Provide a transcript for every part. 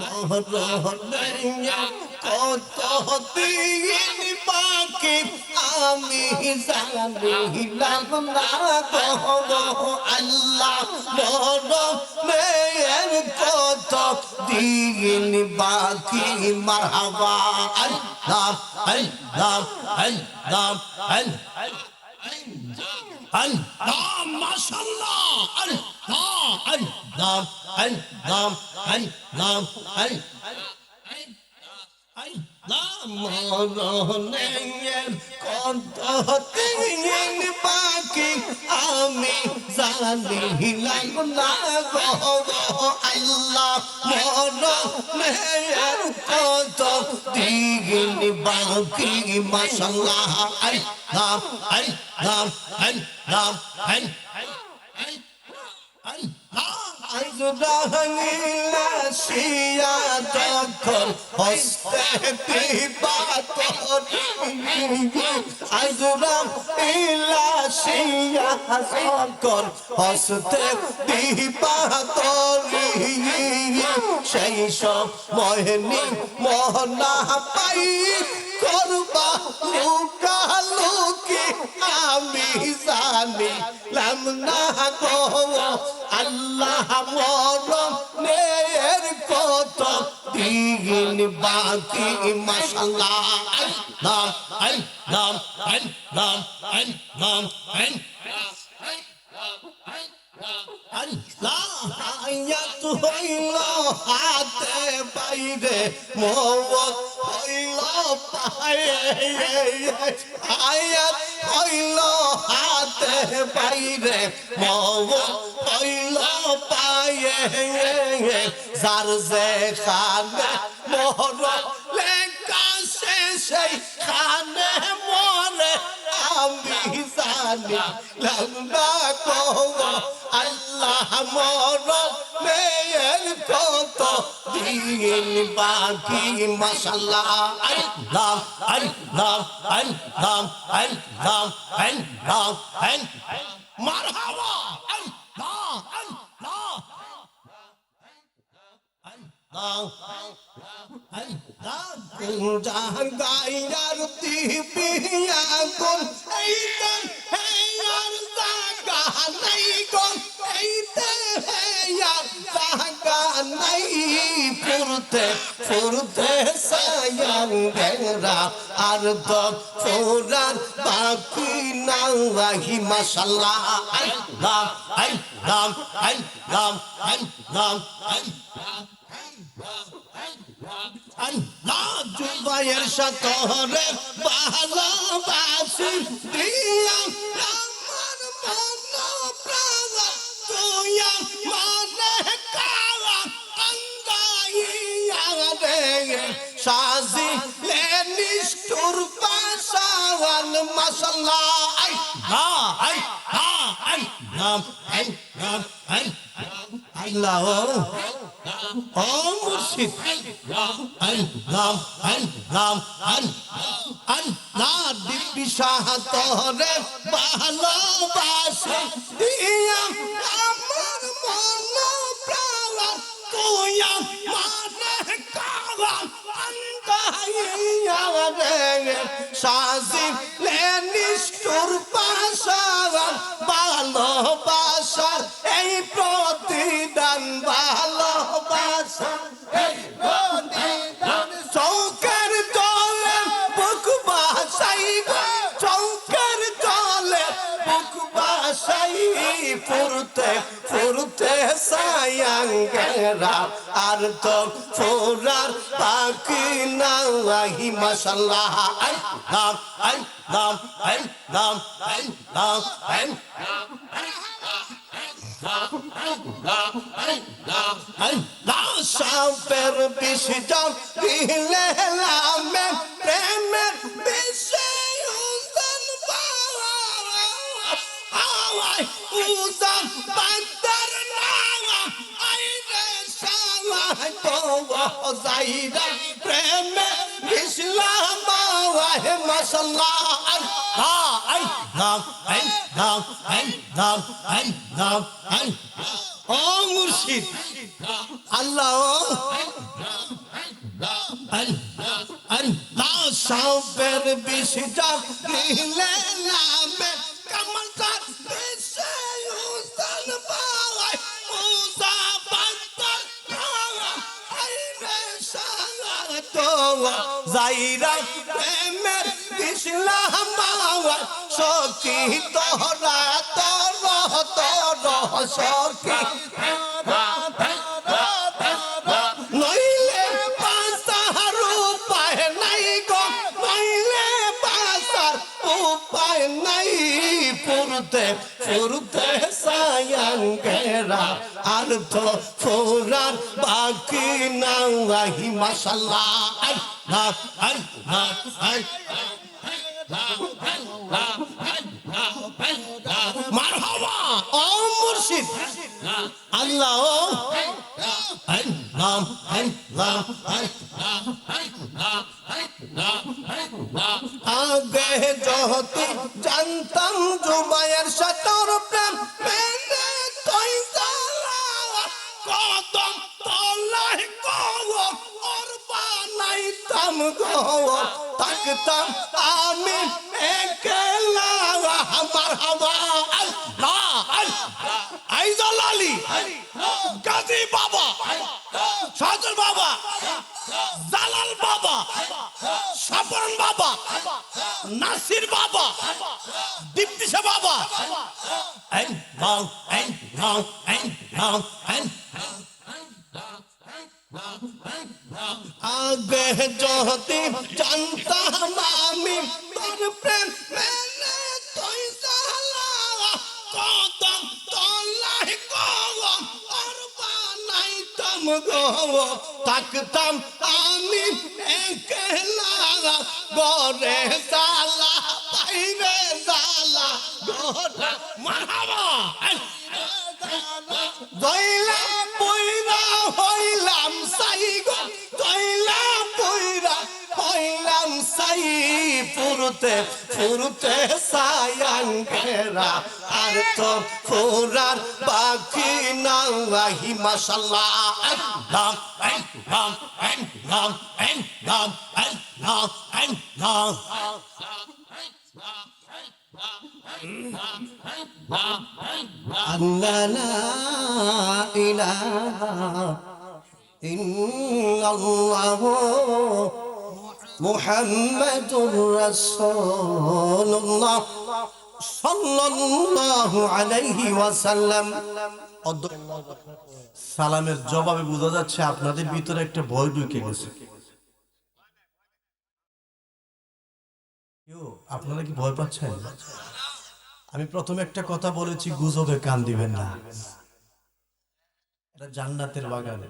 মরণে কত দিন বাকি আমি জানিলাম না গো আল্লাহ মরণে কত দিন বাকি মারহাবা আল্লাহ আল্লাহ আল্লাহ আল্লাহ মাশাআল্লাহ আল্লাহ আল্লাহ আল্লাহ আল্লাহ মরণে কত দিন বাকি আমি জানিলাম না গো আল্লাহ মরণে কত দিন বাকি মাশাআল্লাহ আল্লাহ আল্লাহ আল্লাহ আজরাইলা শিয়া যখন হস্তে বিবাতরি আজরাইলা শিয়া যখন হস্তে বিবাতরি সেই সময় মোহনা পাই করবা লুকালুকি আমি জানিলাম না গো আল্লাহ মরণের কত দিন বাকি মাশাআল্লাহ আল্লাহ আল্লাহ আল্লাহ আল্লাহ আল্লাহ আয়াত হইল হাতে বাইরে মওত হইল পায়ে আয়াত হইল হাতে বাইরে মওত হইল পায়ে যার যেখানে মরলে কাছে সেই খানে মরে আমি জানিলাম না গো আল্লাহ মরণের কত দিন বাকি মাশাআল্লাহ আল্লাহ আল্লাহ আল্লাহ আল্লাহ আল্লাহ মারহাবা আল্লাহ আল্লাহ জাগাইয়ার দিবিয়া কোন এইতেন হেয়ার জাগা নাই কোন এইতেন হেয়ার জাগা নাই ফুরতে ফুরতে সায়ান গেরা আর তো ফুরার বাকি নাই মাশাআল্লাহ আল্লাহ আল্লাহ আল্লাহ আল্লাহ আল্লাহ জুবাইয়ের সাথে ভালোবাসি দিয়া আমার মন প্রাণ তুই মানে কালা আন্দাইয়া রে সাজি নিষ্ঠুর পাশাওয়ান মাশাআল্লাহ আল্লাহ আল্লাহ আল্লাহ আল্লাহ ও মুর্শিদ আল্লাহ আল্লাহ আল্লাহ দিব্যি সাহাতরে ভালোবাসে দিয়া আমার মন প্রাণ তুই মানে কালা আন্দাইয়া রে সাজি নিষ্ঠুর পাশাওয়ান ভালোবাসার এই প্রতিদান ভালোবাসা এই প্রতিদান চৌকের জলে বুক বাসাই চৌকের জলে বুক বাসাই ফুরতে ফুরতে সায়াঙ্গেরা আর তো ফোরার বাকি নাই মাশাআল্লাহ আল্লাহ আল্লাহ আল্লাহ আল্লাহ সাপের বিষ জল দিলে লামে প্রেমের বিষে উজান আওয়াই উজান বান্দর নাওয়া আইরে সালাই তো যাইরা প্রেমে ইসলাম আওয়াই মাশাআল্লাহ আল্লাহ আল্লাহ আল্লাহ আল্লাহ আল্লাহ ও মুর্শিদ আল্লাহ আল্লাহ সাবের বিষ জাগ নিলে নামে কামাল সার বিশে উসান বাই উসা বান্দার আইরে সারা তো যাইরা প্রেমের ইসলাম বাই শক্তি তোরা তোর শক্তি নইলে পাসার উপায় নাই গো নইলে পাসার উপায় নাই পুরতে পুরতে সায়াঙ্গেরা আর তো ফোরার বাকি নাই মাশাআল্লাহ আল্লাহ আল্লাহ মারহাবা ও মুর্শিদ আল্লাহ আল্লাহ আল্লাহ আগে যত জানতাম জুবাইয়ের সাতর প্রেম মেনে কই সালা কদম তলায় গো ওর বানাইতাম গো তাকতাম আমি একলা মারহাবা আল্লাহ আইজাল আলী গাজী বাবা সাজর বাবা জালাল বাবা সাফরন বাবা নাসির বাবা দীপ্তিশা বাবা আগে যদি জানতাম আমি তোর প্রেম মেনে তুই সালা কদম তলায় গো আর বানাইতাম গো তাকতাম আমি একলা গরে সালা বাইরে সালা গরে মারহাবা দইলা পয়রা হইলাম সাই গো দইলা পয়রা হইলাম সাই পুরতে পুরতে সায়াঙ্গেরা আর তো ফোরার বাকি নাই মাশাআল্লাহ আল্লাহ আল্লাহ আল্লাহ আল্লাহ আল্লাহ আল্লাহ لا إله إلا الله محمد رسول الله صلى الله عليه وسلم সালামের জবাবে বোঝা যাচ্ছে আপনাদের ভিতরে একটা ভয় ঢুকে গেছে। আপনারা কি ভয় পাচ্ছেন? আমি প্রথমে একটা কথা বলেছি, গুজবে কান দিবেন না। এটা জান্নাতের বাগান।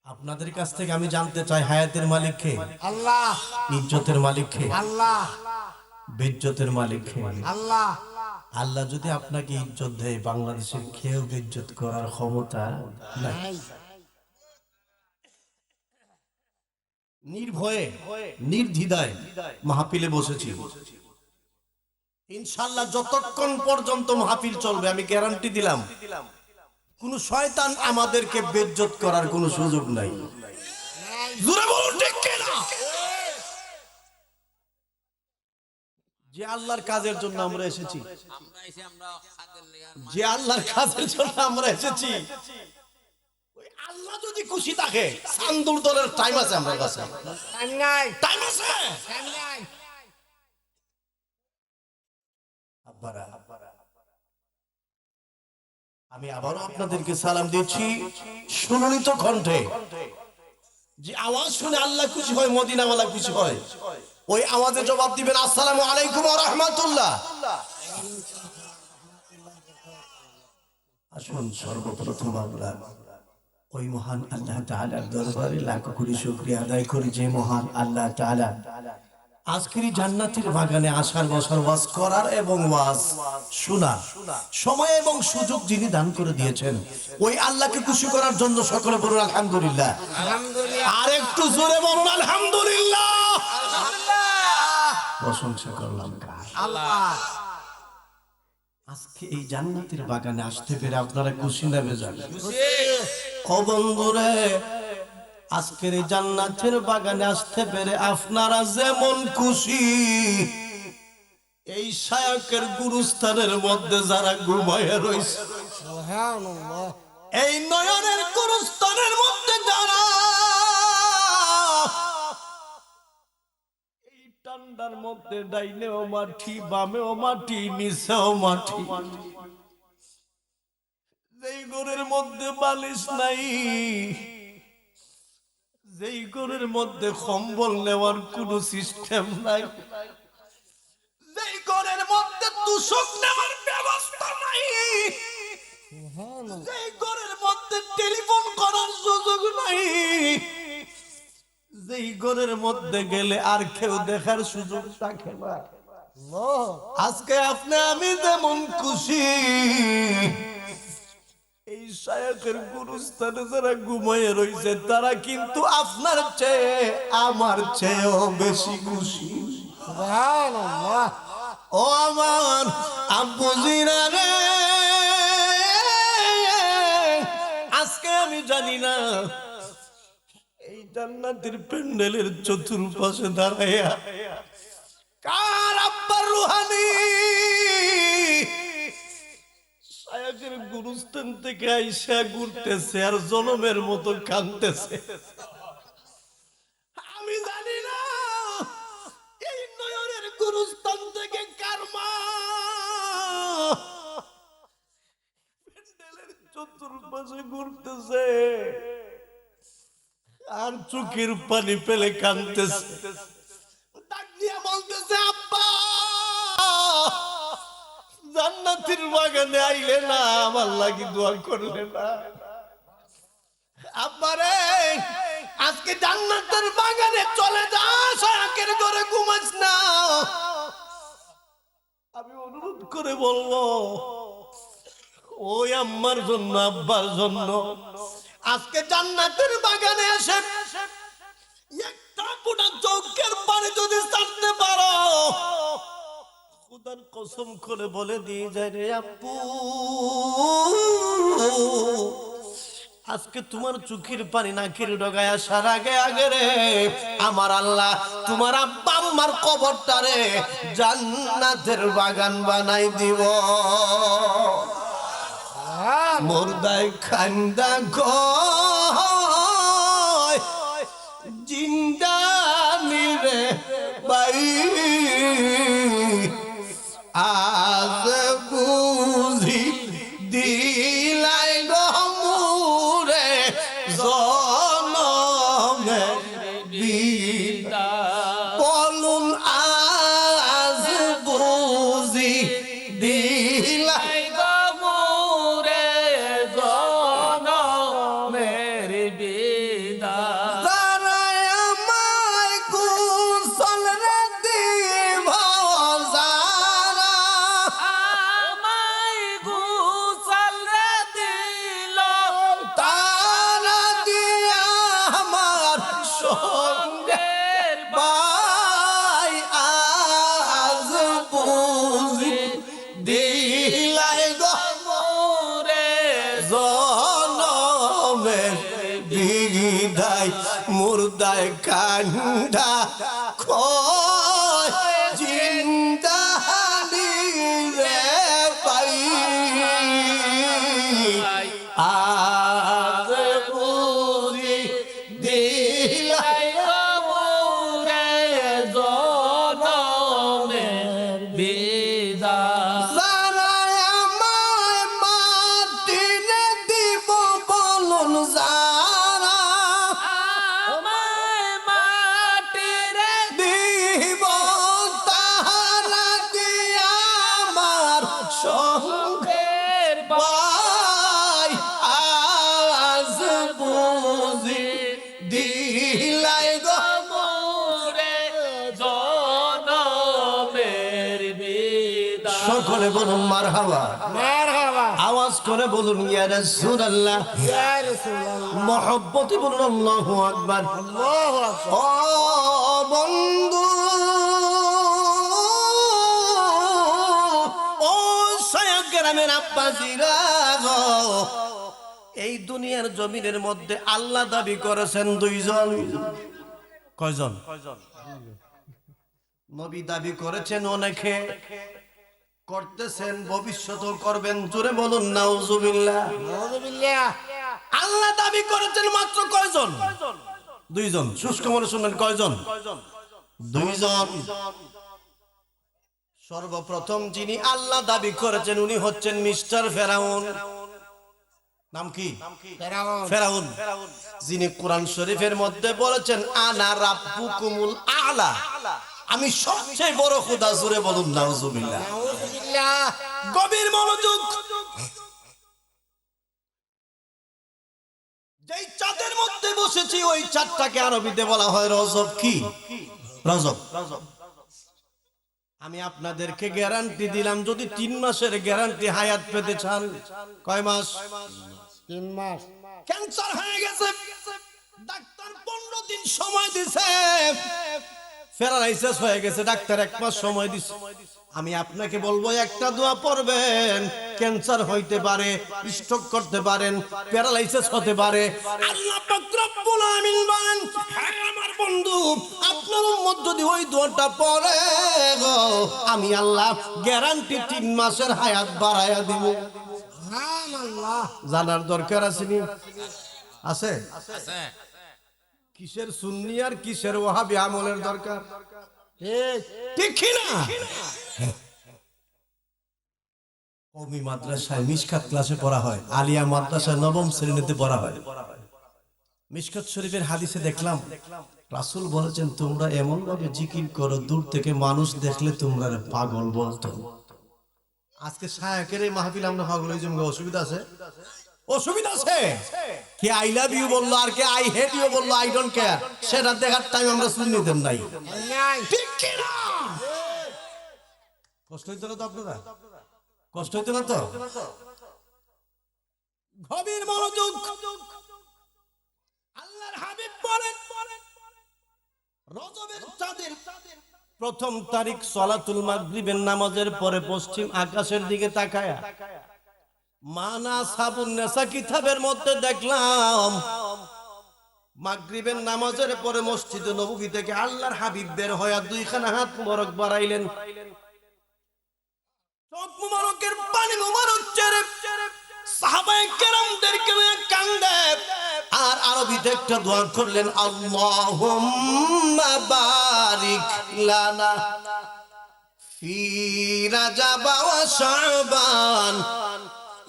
আপনাদের কাছ থেকে আমি জানতে চাই, হায়াতের মালিক কে? আল্লাহ। ইজ্জতের মালিক কে? আল্লাহ। বেইজ্জতের মালিক কে? আল্লাহ। আল্লাহ যদি আপনাকে ইজ্জত দেয়, বাংলাদেশের কেউ বেইজ্জত করার ক্ষমতা নাই। নির্ভয়ে নির্দ্বিধায় মাহফিলে বসেছি। ইনশাআল্লাহ যতক্ষণ পর্যন্ত মাহফিল চলবে, আমি গ্যারান্টি দিলাম, কোন শয়তান আমাদেরকে বেইজ্জত করার কোনো সুযোগ নাই। জোরে বলুন ঠিক কিনা? যে আল্লাহর কাজের জন্য আমরা এসেছি, যে আল্লাহর কাজের জন্য আমরা এসেছি, ওই আল্লাহ যদি খুশি থাকে, সান্দুর দলের টাইম আছে আমার কাছে। টাইম নাই, টাইম আছে, টাইম নাই। আমি আবারও আপনাদেরকে সালাম দিচ্ছি সুললিত কণ্ঠে। যে আওয়াজ শুনে আল্লাহ খুশি হয়, মদিনাওয়ালা খুশি হয়, ওই আওয়াজে জবাব দিবেন আসসালামু আলাইকুম ওয়া রাহমাতুল্লাহ। আসুন সর্বপ্রথম আমরা ওই মহান আল্লাহ তাআলার দরবারে লাখ কোটি শুকরিয়া আদায় করি, যে মহান আল্লাহ তাআলা আজকের জান্নাতের বাগানে আসার বছর ওয়াজ করার এবং ওয়াজ শোনার সময় এবং সুযোগ যিনি দান করে দিয়েছেন, ওই আল্লাহকে খুশি করার জন্য সকলে বলুন আলহামদুলিল্লাহ। আর একটু জোরে বলুন আলহামদুলিল্লাহ। প্রশংসা করলাম আল্লাহ। আজকে এই জান্নাতের বাগানে আসতে পেরে আপনারা খুশি না বেজান? ও বন্ধুরে, আজকের এই জান্নাতের বাগানে আসতে পেরে আপনারা যেমন খুশি, এই শায়কের গুরুস্থানের মধ্যে যারা ঘুমায় রয়েছে, সুবহানাল্লাহ। এই নয়নের গুরুস্থানের মধ্যে যারা এই ঠান্ডার মধ্যে ডাইনেও মাটি, বামেও মাটি, নিচেও মাটি, যেই ঘরের মধ্যে বালিশ নাই, যেই ঘরের মধ্যে কম্বল নেওয়ার কোনো সিস্টেম নাই, যেই ঘরের মধ্যে তুষক নেওয়ার ব্যবস্থা নাই, সুবহানাল্লাহ। যেই ঘরের মধ্যে টেলিফোন করার সুযোগ নাই, যেই ঘরের মধ্যে গেলে আর কেউ দেখার সুযোগ থাকে না, আল্লাহ। আজকে আপনি আমি যেমন খুশি, এই শায়কের গুরুস্থানে যারা ঘুমায় রয়েছে তারা কিন্তু আপনার চেয়ে আমার চেয়েও বেশি খুশি। সুবহানাল্লাহ। ও আমার আব্বুজিরা রে, আজকে আমি জানি না এই জান্নাতের প্যান্ডেলের চতুর্পাশে দাঁড়াইয়া কার আব্বার রুহানি শায়কের গুরুস্থান থেকে আইসা ঘুরতেছে আর জনমের মতো কাঁদতেছে। আমি জানি না এই নয়নের গুরুস্থান থেকে কার মা প্যান্ডেলের চতুর্পাশে ঘুরতেছে আর চোখের পানি পেলে কাঁদতেছে, ডাক দিয়া বলতেছে আব্বা জান্নাতের বাগানে আইলে না, আমার লাগি দোয়া করলে না। আব্বা রে, আজকে জান্নাতের বাগানে চলে যা, শায়কের ঘরে ঘুমাস না। আমি অনুরোধ করে বলবো ওই আম্মার জন্য, আব্বার জন্য আজকে জান্নাতের বাগানে এসে একটা ফোঁটা চোখের পানি যদি ছাড়তে পারো, খুদার কসম করে বলে দিয়ে যায় রে আব্বু, আজকে তোমার চোখের পানি নাকের ডগায় আসার আগে আগে রে আমার আল্লাহ তোমার আব্বা আম্মার কবরটারে জান্নাতের বাগান বানাই দিব। মুর্দায় খান্দা কয় জিন্দা মিলে বাই, আজ বুঝি দিলাই গমুরে জনমে বিদা, বলুন আজ বুঝি দিলাই গমুরে জনমের বিদা, মুর্দায় কান্দা কয় জিন্দা রে পাই, আজ বুঝি দিলাই গমুরে জনমের বিদা, সকলে বলুন মারহাবা, মারহাবা। আওয়াজ করে বলুন ইয়া রাসূলুল্লাহ, ইয়া রাসূলুল্লাহ। মহব্বতে বলুন আল্লাহু আকবার। আল্লাহু আকবার। ও বন্ধু, ও শায়ক গ্রামের আব্বাজিরা গো, এই দুনিয়ার জমিনের মধ্যে আল্লাহ দাবি করেছেন দুইজন। কয়জন? নবী দাবি করেছেন অনেকে, করতেছেন, ভবিষ্যতেও করবেন। জোরে বলুন নাউজুবিল্লাহ। নাউযুবিল্লাহ। আল্লাহ দাবি করেছেন মাত্র কয়জন? দুইজন। শুষ্ক মনে শুনবেন, কয়জন? দুইজন। সর্বপ্রথম যিনি আল্লাহ দাবি করেছেন উনি হচ্ছেন মিস্টার ফেরাউন। নাম কি? ফেরাউন। যিনি কোরআন শরীফের মধ্যে বলেছেন আনা রাব্বুকুমুল আ'লা, আমি সবচেয়ে বড় খোদা। জোরে বলুন নাউজুবিল্লাহ। নাউযুবিল্লাহ। গভীর মনোযোগ। যেই চাঁদের মধ্যে বসেছি ওই চাঁদটাকে আরবিতে বলা হয় রজব। কি? রজব। আমি আপনাদেরকে গ্যারান্টি দিলাম, যদি 3 মাসের গ্যারান্টি হায়াত পেতে চান। কয় মাস? 3 মাস। ক্যান্সার হয়ে গেছে, ডাক্তার 15 দিন সময় দিছে। প্যারালাইসিস হয়ে গেছে, ডাক্তার 1 মাস সময় দিছে। আমি আপনাকে বলবো একটা দোয়া পড়বেন। ক্যান্সার হইতে পারে, স্ট্রোক করতে পারেন, প্যারালাইসিস হতে পারে। আল্লাহ পাক রব্বুল আমিন বলেন, হে আমার বন্ধু, আপনার উম্মত যদি ওই দোয়াটা পড়ে গো, আমি আল্লাহ গ্যারান্টি 3 মাসের হায়াত বাড়ায়া দিব। সুবহানাল্লাহ। জানার দরকার আছে নি? আছে? কিসের সুন্নি আর কিসের ওয়াহাবি আমলের দরকার? ঠিক কি না? কওমি মাদ্রাসায় মিশকাত ক্লাসে পড়া হয়, আলিয়া মাদ্রাসায় 9ম শ্রেণীতে পড়া হয়। মিশকাত শরীফের হাদিসে দেখলাম রাসূল বলেছেন, তোমরা এমন ভাবে জিকির করো দূর থেকে মানুষ দেখলে তোমরা পাগল বলতো। আজকে শায়কের এই মাহফিল আমরা পাগল হয়ে যাবো, অসুবিধা আছে? অসুবিধা আছে? কে আই লাভ ইউ বললো আর কে আই হেট ইউ বললো, আই ডোন্ট কেয়ার, সেটা দেখার টাইম আমরা সুন্নিদের নাই। নাই। ঠিক কি না? কষ্ট হইতো না তো আপনারা? কষ্ট হইতো না তো? গভীর মনোযোগ। আল্লাহর হাবিব বলেন, রজবের চাঁদের প্রথম তারিখ সালাতুল মাগরিবের নামাজের পরে পশ্চিম আকাশের দিকে তাকায়া মানা সাবুন নেসা কিতাবের মধ্যে দেখলাম মাগরিবের নামাজের পরে মসজিদে নববী থেকে আল্লাহর হাবিব বের হয়ে 2খানা হাত মোবারক বাড়াইলেন। চোখ মোবারকের পানি মোবারক ছেড়ে সাহাবায়ে কেরামদেরকে কান্দে আর আরবিতে একটা দোয়া করলেন, আল্লাহুম্মা বারিক লানা ফি রাজাব ওয়া শাবান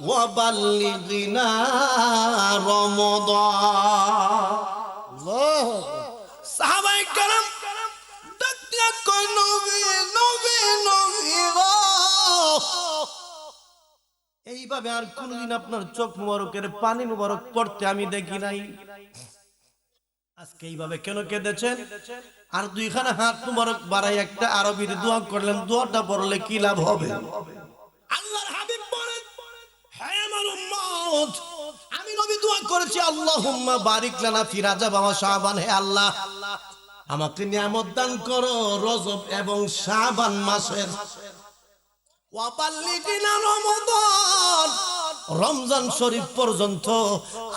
ওয়া বাল্লিগনা রমাদান। আল্লাহু সাহাবায়ে কেরাম ডাকতে কই, নবী নবী নবী গো। এইভাবে আর কোনদিন আপনার চোখ মোবারকের পানি মোবারক পড়তে আমি দেখি নাই। আজকে এইভাবে কেন কেঁদেছেন? আর 2খানা হাত মোবারক বাড়াই একটা আরবিতে দোয়া করলেন, দোয়াটা পড়লে কি লাভ হবে? আল্লাহর হাবিব বলেন, হে আমার উম্মত, আমি নবী দোয়া করেছি, আল্লাহুম্মা বারিক লানা ফি রাজাব ওয়া শাবান, হে আল্লাহ আমাকে নিয়ামত দান করো রজব এবং শাবান মাসের, ওয়া বাল্লিগনা রমাদান, রমজান শরীফ পর্যন্ত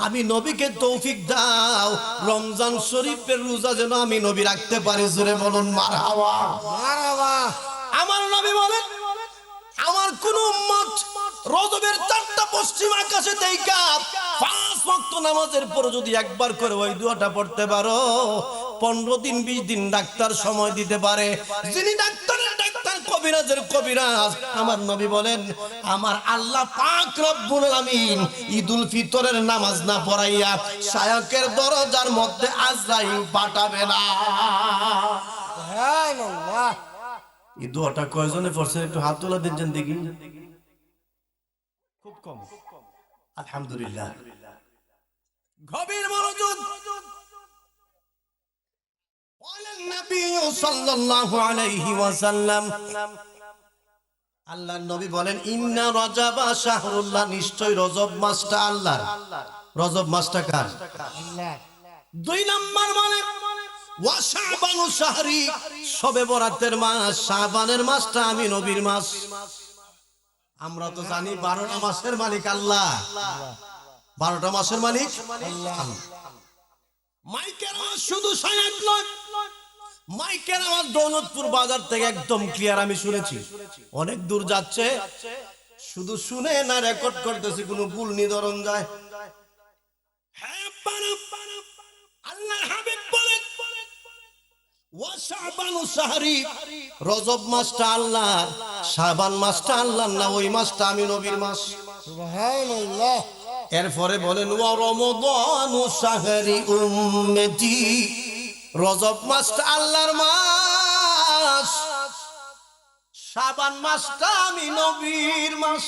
আমি নবীকে তৌফিক দাও, রমজান শরীফের রোজা যেন আমি নবী রাখতে পারি। জোরে বলুন মারহাবা। মারহাবা। আমার নবী বলেন, আমার কোন উম্মত রজবের 4টা পশ্চিম আকাশে দেইকা 5 ওয়াক্ত নামাজের পর যদি একবার করে ওই দোয়াটা পড়তে পারো, 15 দিন 20 দিন ডাক্তার সময় দিতে পারে। যিনি ডাক্তারের ডাক্তার, কবিরাজের কবিরাজ, আমার নবী বলেন, আমার আল্লাহ পাক রব্বুল আমিন ঈদুল ফিতরের নামাজ না পড়াইয়া শায়কের দরজার মধ্যে আজরাইল পাঠাবে না। সুবহানাল্লাহ। এই দোয়াটা কয়জনে পড়ছেন একটু হাত তোলা দিন দেখি। খুব কম, আলহামদুলিল্লাহ। গভীর মনোযোগ। বলেন নবী সাল্লাল্লাহু আলাইহি ওয়াসাল্লাম, আল্লাহর নবী বলেন, ইন্না রজবা শাহরুল্লাহ, নিশ্চয় রজব মাসটা আল্লাহর। রজব মাসটা কার? আল্লাহ। 2 নাম্বার বলেন ওয়া শাবানু শাহরি, শবে বরাতের মাস, শাবানের মাসটা আমি নবীর মাস। আমরা তো জানি 12টা মাসের মালিক আল্লাহ। 12টা মাসের মালিক আল্লাহ। মাইকের আওয়াজ শুধু সায়াত নয়, মাইকের আওয়াজ দৌলতপুর বাজার থেকে একদম ক্লিয়ার আমি শুনেছি। অনেক দূর যাচ্ছে, শুধু শুনে না রেকর্ড করতেছি, কোনো ভুল নিধরণ যায়। হ্যাঁ, আল্লাহর হাবিব বলেন ওয়া শাবানু শাহরি, রজব মাসটা আল্লাহর, শাবান মাসটা আল্লাহর না, ওই মাসটা আমি নবীর মাস। সুবহানাল্লাহ। এরপরে বলেন ওয়া রমাদানু শাহরি উম্মতি, রজব মাসটা আল্লাহর মাস, শাবান মাসটা আমি নবীর মাস।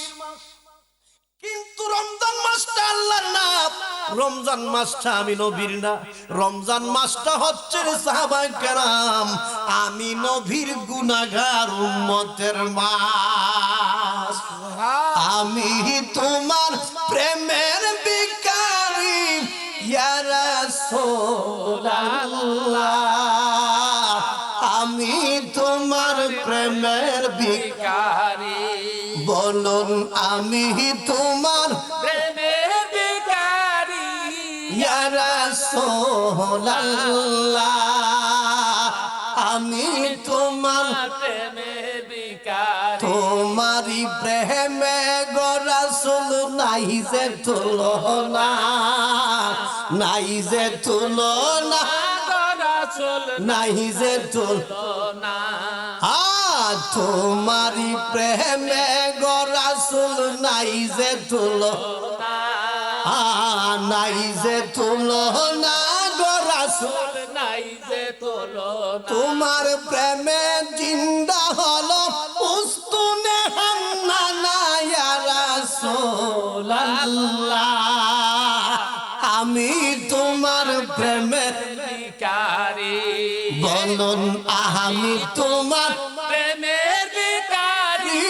কিন্তু রমজান মাসটা আল্লাহর না, রমজান মাসটা আমি নবীর না। রমজান মাসটা হচ্ছে সাহাবায়ে কেরাম, আমি নবীর গুনাহগার উম্মতের মাস। আমি তোমার প্রেমের ভিখারি ইয়া রাসূলুল্লাহ, আমি তোমার প্রেমের ভিখারি, বলুন আমি তোমার প্রেমের ভিখারি ইয়া রাসূলুল্লাহ, আমি তোমার প্রেমের ভিখারি তোমারি প্রেমে গো রাসূল নাই যে তুলনা, নাই যে তুলনা, রাসূল নাই যে তুলনা। তোমারি প্রেমে গো রাসূল নাই যে তুলনা, নাই যে তুলনা গো রাসূল, নাই যে তুলনা। তোমার প্রেমে জিন্দা হলো উস্তুনে হান্নানা ইয়া রাসূলুল্লাহ, আমি তোমার প্রেমের ভিখারি বলুন আমি তোমার প্রেমের ভিখারি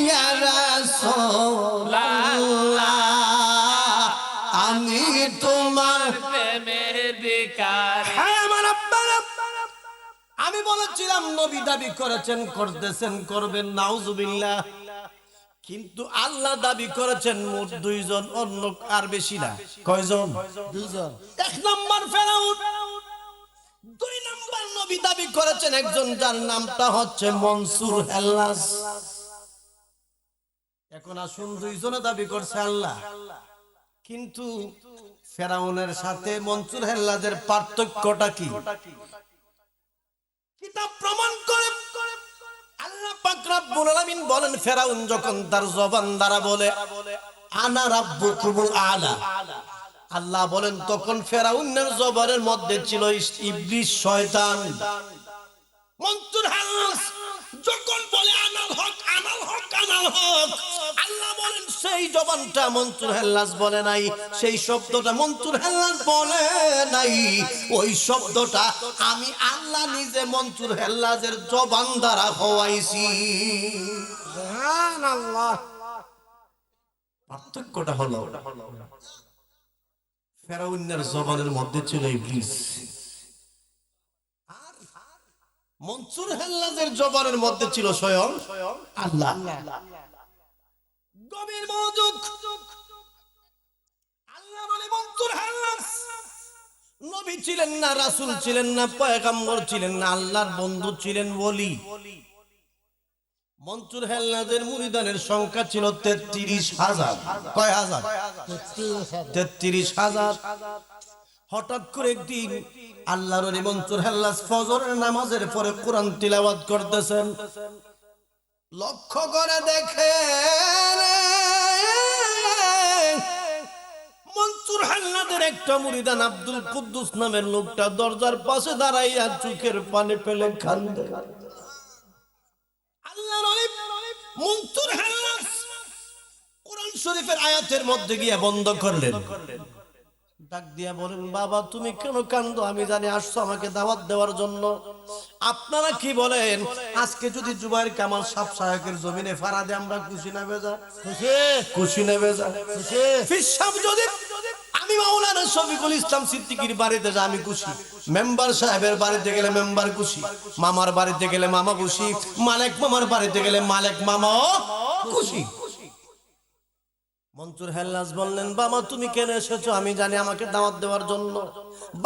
ইয়া রাসূলুল্লাহ, আমি তোমার প্রেমের ভিখারি। হ্যাঁ, আমার আব্বারা, আমি বলেছিলাম নবী দাবি করেছেন, করতেছেন, করবেন, নাউজুবিল্লাহ। কিন্তু আল্লাহ দাবি করেছেন মোট 2 জন, অন্য আর বেশি না। কয়জন? 2 জন। 1 নম্বর ফেরাউন, 2 নম্বর নবী দাবি করেছেন একজন, যার নামটা হচ্ছে মনসুর হেল্লাস। এখন আসুন, 2 জনে দাবি করছে আল্লাহ, কিন্তু ফেরাউনের সাথে মনসুর হেল্লাজের পার্থক্যটা কি? কিতাব প্রমাণ করে আল্লাহ পাক রব্বুল আলামিন বলেন, ফেরাউন যখন তার জবান দ্বারা বলে আনা রাব্বুকুমুল আলা, আল্লাহ বলেন তখন ফেরাউনের জবানের মধ্যে ছিল ইবলিস, শয়তান। মনসুর হেল্লাস যখন বলে আনাল হক, আনাল হক, আনাল হক, আল্লাহ বলেন সেই জবানটা মনসুর হেল্লাস বলে নাই, সেই শব্দটা মনসুর হেল্লাস বলে নাই, ওই শব্দটা আমি আল্লাহ নিজে মনসুর হেল্লাসের জবান দ্বারা হওয়াইছি। সুবহানাল্লাহ। পার্থক্যটা হলো ফেরাউনের জবানের মধ্যে ছিল ইবলিস, আর মনসুর হেল্লাসের জবানের মধ্যে ছিল স্বয়ং আল্লাহ। গভীর মনোযোগ। আল্লাহ বলে মনসুর হেল্লাস নবী ছিলেন না, রাসূল ছিলেন না, পয়গম্বর ছিলেন না, আল্লাহর বন্ধু ছিলেন, ওলি। মনসুর হেল্লাসের মুরিদানের সংখ্যা ছিল 33,000। কয় হাজার? 33,000। হঠাৎ করে একদিন আল্লাহর ওলি মনসুর হেল্লাস ফজরের নামাজের পরে কোরআন তিলাওয়াত করতেছেন, লক্ষ্য করে দেখে মনসুর হেল্লাসের একটা মুরিদান আব্দুল কুদ্দুস নামের লোকটা দরজার পাশে দাঁড়াইয়া চোখের পানি ফেলে কান্দে। আল্লাহর ওলি মনসুর হেল্লাস কোরআন শরীফের আয়াতের মধ্যে গিয়ে বন্ধ করলেন, ডাক দিয়া বলেন, বাবা তুমি কেন কান্দো? আমি জানি আসছো আমাকে দাওয়াত দেওয়ার জন্য। আপনারা কি বলেন, আজকে যদি জুবাইর কামাল সাহেব সাহেবের জমিনে ফাড়া দেয় আমরা খুশি না বেজা? খুশি না বেজা? ফির সাহেব যদি আমি মাওলানা শফিকুল ইসলাম সিদ্দিকীর বাড়িতে যা আমি খুশি, মেম্বার সাহেবের বাড়িতে গেলে মেম্বার খুশি, মামার বাড়িতে গেলে মামা খুশি, মালিক মামার বাড়িতে গেলে মালিক মামাও খুশি। মনসুর হেল্লাস বললেন, বাবা তুমি কেন এসেছো? আমি জানি আমাকে দাওয়াত দেওয়ার জন্য।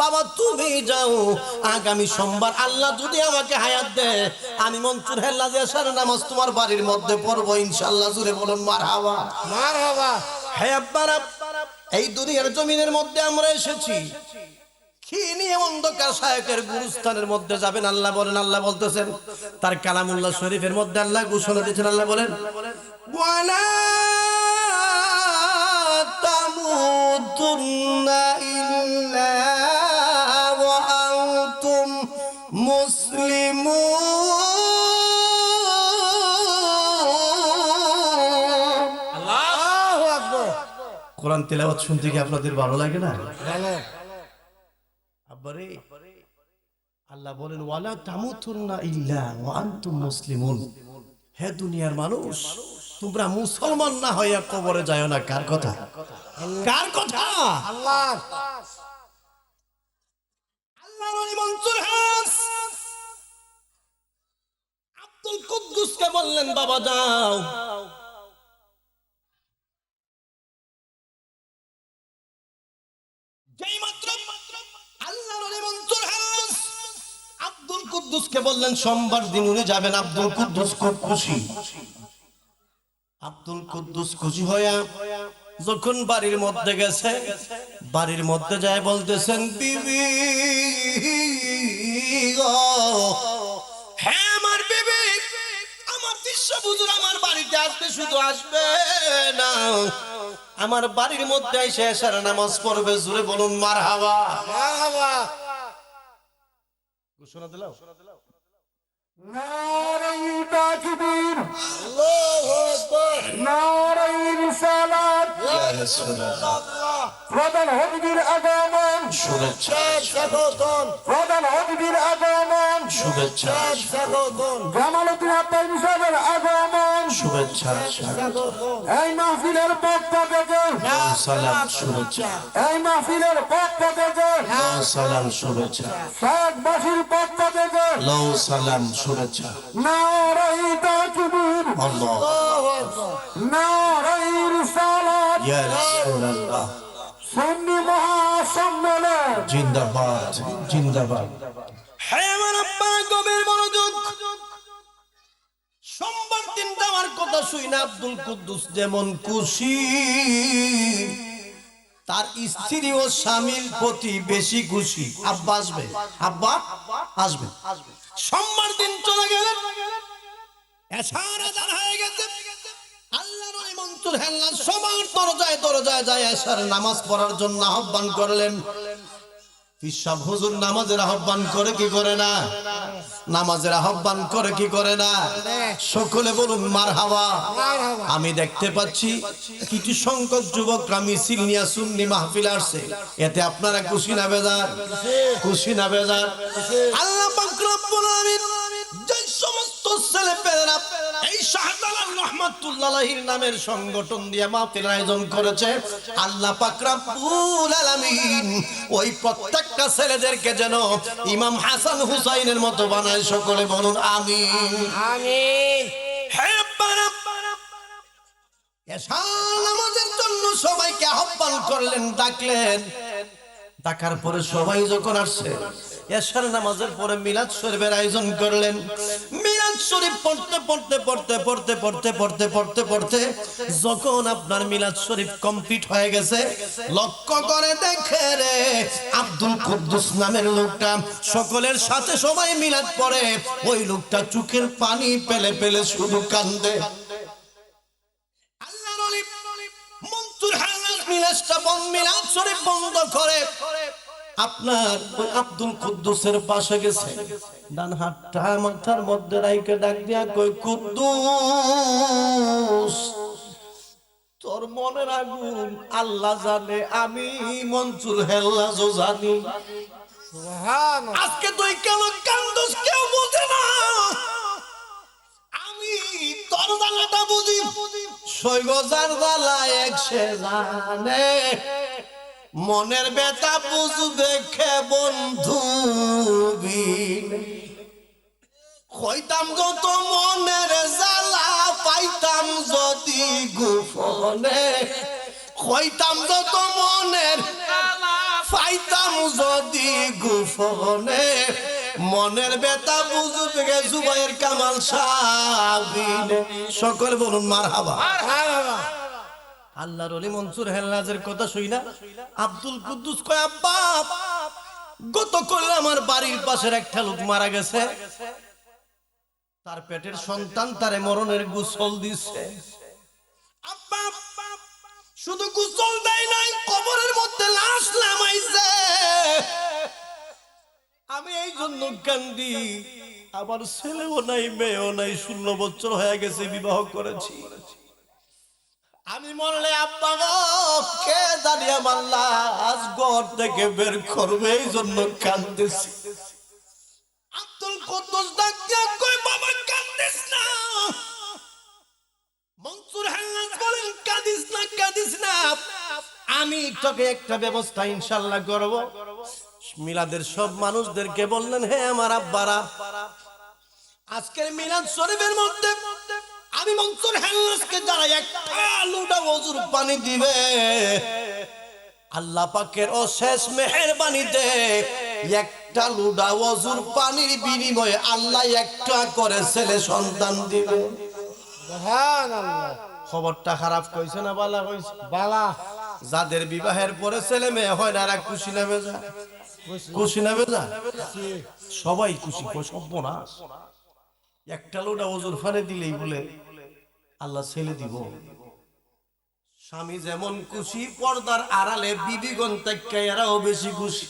বাবা তুমি যাও, আগামী সোমবার আল্লাহ যদি আমাকে হায়াত দেয়, আমি মনসুর হেল্লাস এশার নামাজ তোমার বাড়ির মধ্যে পড়বো ইনশাআল্লাহ। জুড়ে বলুন মারহাবা। মারহাবা। হে আব্বারা, এই দুনিয়ার জমিনের মধ্যে আমরা এসেছি কি নিয়ে? অন্ধকার শায়কের গুরুস্থানের মধ্যে যাবেন। আল্লাহ বলেন, আল্লাহ বলতেছেন তার কালামুল্লাহ শরীফের মধ্যে আল্লাহ ঘোষণা দিয়েছেন। আল্লাহ বলেন, ওয়ালা তামুতুন্না ইল্লা ওয়া আনতুম মুসলিমুন। আল্লাহু আকবার। কোরআন তেলাওয়াত শুনতে কি আপনাদের ভালো লাগে না? ভালো। আব্বারে, আল্লাহ বলেন ওয়ালা তামুতুন্না ইল্লা ওয়া আনতুম মুসলিমুন। হে দুনিয়ার মানুষ, তোমরা মুসলমান না হইয়া কবরে যাও না। কার কথা? কার কথা? আল্লাহ। আল্লাহর ওলি মনসুর হাস আব্দুল কুদ্দুসকে বললেন, বাবা যাও, যেই মাত্র আল্লাহর ওলি মনসুর হাস আব্দুল কুদ্দুসকে বললেন সোমবার দিন উনি যাবেন। আব্দুল কুদ্দুস খুব খুশি। আব্দুল কুদ্দুস খুশি হইয়া যখন বাড়ির মধ্যে গেছে, বাড়ির মধ্যে যায় বলতেছেন, বিবি গো, হে আমার বিবি, আমার বিশ্ব হুজুর আমার বাড়িতে আসবে, শুধু আসবে না, আমার বাড়ির মধ্যে এসে এশার নামাজ পড়বে। জুড়ে বলুন মারহাবা। মারহাবা। ঘোষণা দিলাম। নারায়ে তাকবীর, আল্লাহু আকবার। নারায়ে রিসালাত, ইয়া রাসূলুল্লাহ, প্রধান অতিথির আগমন, শুভেচ্ছা স্বাগতম। প্রধান অতিথির আগমন, শুভেচ্ছা স্বাগতম। জামালউদ্দিন আত্মাই সাহেবের আগমন, শুভেচ্ছা স্বাগতম। এই মাহফিলের পক্ষ থেকে, সালাম শুভেচ্ছা এই মাহফিলের পক্ষ থেকে, সালাম শুভেচ্ছা শাকবাসীর পক্ষ থেকে লৌ সালাম শুভেচ্ছা। নারায়ে তাকবীর, আল্লাহ আল্লাহু আকবার। নারায়ে রিসালাত, ইয়া রাসূলুল্লাহ, সুন্নি মহাসম্মেলন। জিন্দাবাদ জিন্দাবাদ। হে আমার আব্বা, গভীর মনোযোগ। সোমবার দিন দেওয়ার কথা শুই না আব্দুল কুদ্দুস যেমন খুশি, তার স্ত্রী ও স্বামীর প্রতি বেশি খুশি। আব্বা আসবে, আব্বা আসবে। সোমবার দিন চলে গেলেন, এশার আযান হয়ে গেছে। আল্লাহর ওলি মনসুর হেল্লাস সবার দরজায় দরজায় যায় এশার নামাজ পড়ার জন্য আহ্বান করলেন। পিসাব হুজুর নামাজের আহ্বান করে কি করে না? নামাজের আহ্বান করে কি করে না? সকলে বলুন মারহাবা। আমি দেখতে পাচ্ছি কিছু সংখ্যক যুবকরা মিছিল নিয়ে সুন্নি মাহফিল আসছে। এতে আপনারা খুশি না বেজার? খুশি না বেজার? আল্লাহ পাক রব্বুল আলামিন যে সমস্ত ছেলেপেলেরা এই শাহজালাল রহমাতুল্লাহ আলাইহির নামের সংগঠন দিয়ে মাহফিল আয়োজন করেছে, আল্লাহ পাক রব্বুল আলামিন ওই প্রত্যেকটা ছেলেদেরকে যেন ইমাম হাসান হুসাইনের মতো বানায়। সকলে বলুন আমিন। আমিন। হে আব্বারা, এশার নামাজের জন্য সবাইকে আহ্বান করলেন, ডাকলেন। ডাকার পরে সবাই যখন আসছে, এশার নামাজের পরে মিলাদ শরীফের আয়োজন করলেন। মিলাদ শরীফ পড়তে পড়তে পড়তে পড়তে পড়তে পড়তে পড়তে পড়তে যখন আপনার মিলাদ শরীফ কমপ্লিট হয়ে গেছে, লক্ষ্য করে দেখে রে আব্দুল কুদ্দুস নামের লোকটা সকলের সাথে সবাই মিলাদ পড়ে, ওই লোকটা চোখের পানি পেলে পেলে শুধু কান্দে। আল্লাহর ওলি মনসুর হাস মিলাদ শরীফ বন্ধ করে আপনার ওই আব্দুল কুদ্দুসের পাশে গেছে, ডান হাতটা মাথার মধ্যে রাইখে ডাক দিয়া কই, কুদ্দুস তোর মনের আগুন আল্লাহ জানে, আমি মনসুর হেল্লাসও জানি। সুবহানাল্লাহ। আজকে তুই কেন কান্দোস কেউ বোঝে না, আমি তোর জ্বালাটা বুঝি। সৈগজার জ্বালা একসে জানে, মনের ব্যথা বুঝবে খে বন্ধু বিনে। হইতাম যত মনের জ্বালা পাইতাম যদি গোপনে, হইতাম যত মনের পাইতাম যদি গোপনে মনের ব্যথা বুঝতে গে জুবাইর কামাল সাবিন সকল বলুন মারহাবা। আল্লাহর ওলি মনসুর হেল্লাজের কথা শুইনা আব্দুল কুদ্দুস কয় আব্বা গতকাল আমার বাড়ির পাশের একটা লোক মারা গেছে, তার পেটের সন্তান তারে মরণের গোসল দিচ্ছে। আব্বা শুধু গোসল দেয় নাই, কবরের মধ্যে লাশ নামাইছে। আমি এই জন্য কান্দি, আমার ছেলেও নাই মেয়েও নাই, 16 বছর হয়ে গেছে বিবাহ করেছি। আমি মরলে আব্বা গো কে জানি আমার লাশ ঘর থেকে বের করবে, এই জন্য কান্দিছি। আব্দুল কুদ্দুস ডাক দিয়া কই বাবা কান্দিস না। মনসুর হেল্লাজ বলেন কাঁদিস না কাঁদিস না, আমি তোকে একটা ব্যবস্থা ইনশাআল্লাহ করব। মিলাদের সব মানুষদেরকে বললেন হে আমার আব্বারা, আজকের মিলাদ শরীফের মধ্যে আমি মনসুর হেল্লাজকে যারা একটা লুটা ওযুর পানি দিবে, আল্লাহ পাকের অশেষ মেহেরবানিতে একটা লুটা ওযুর পানির বিনিময়ে আল্লাহ একটা করে ছেলে সন্তান দিবে। সুবহানাল্লাহ। খবরটা খারাপ কইছে না বালা কইছে? বালা। যাদের বিবাহের পরে ছেলে মেয়ে হয় না এরা খুশি না বেজা? খুশি না বেজা? সবাই খুশি, সর্বনাশ। একটা লোটা ওজুর ফানে দিলেই বলে আল্লাহ ছেলে দিব। স্বামী যেমন খুশি, পর্দার আড়ালে বিবিগণ থেকে এরাও বেশি খুশি।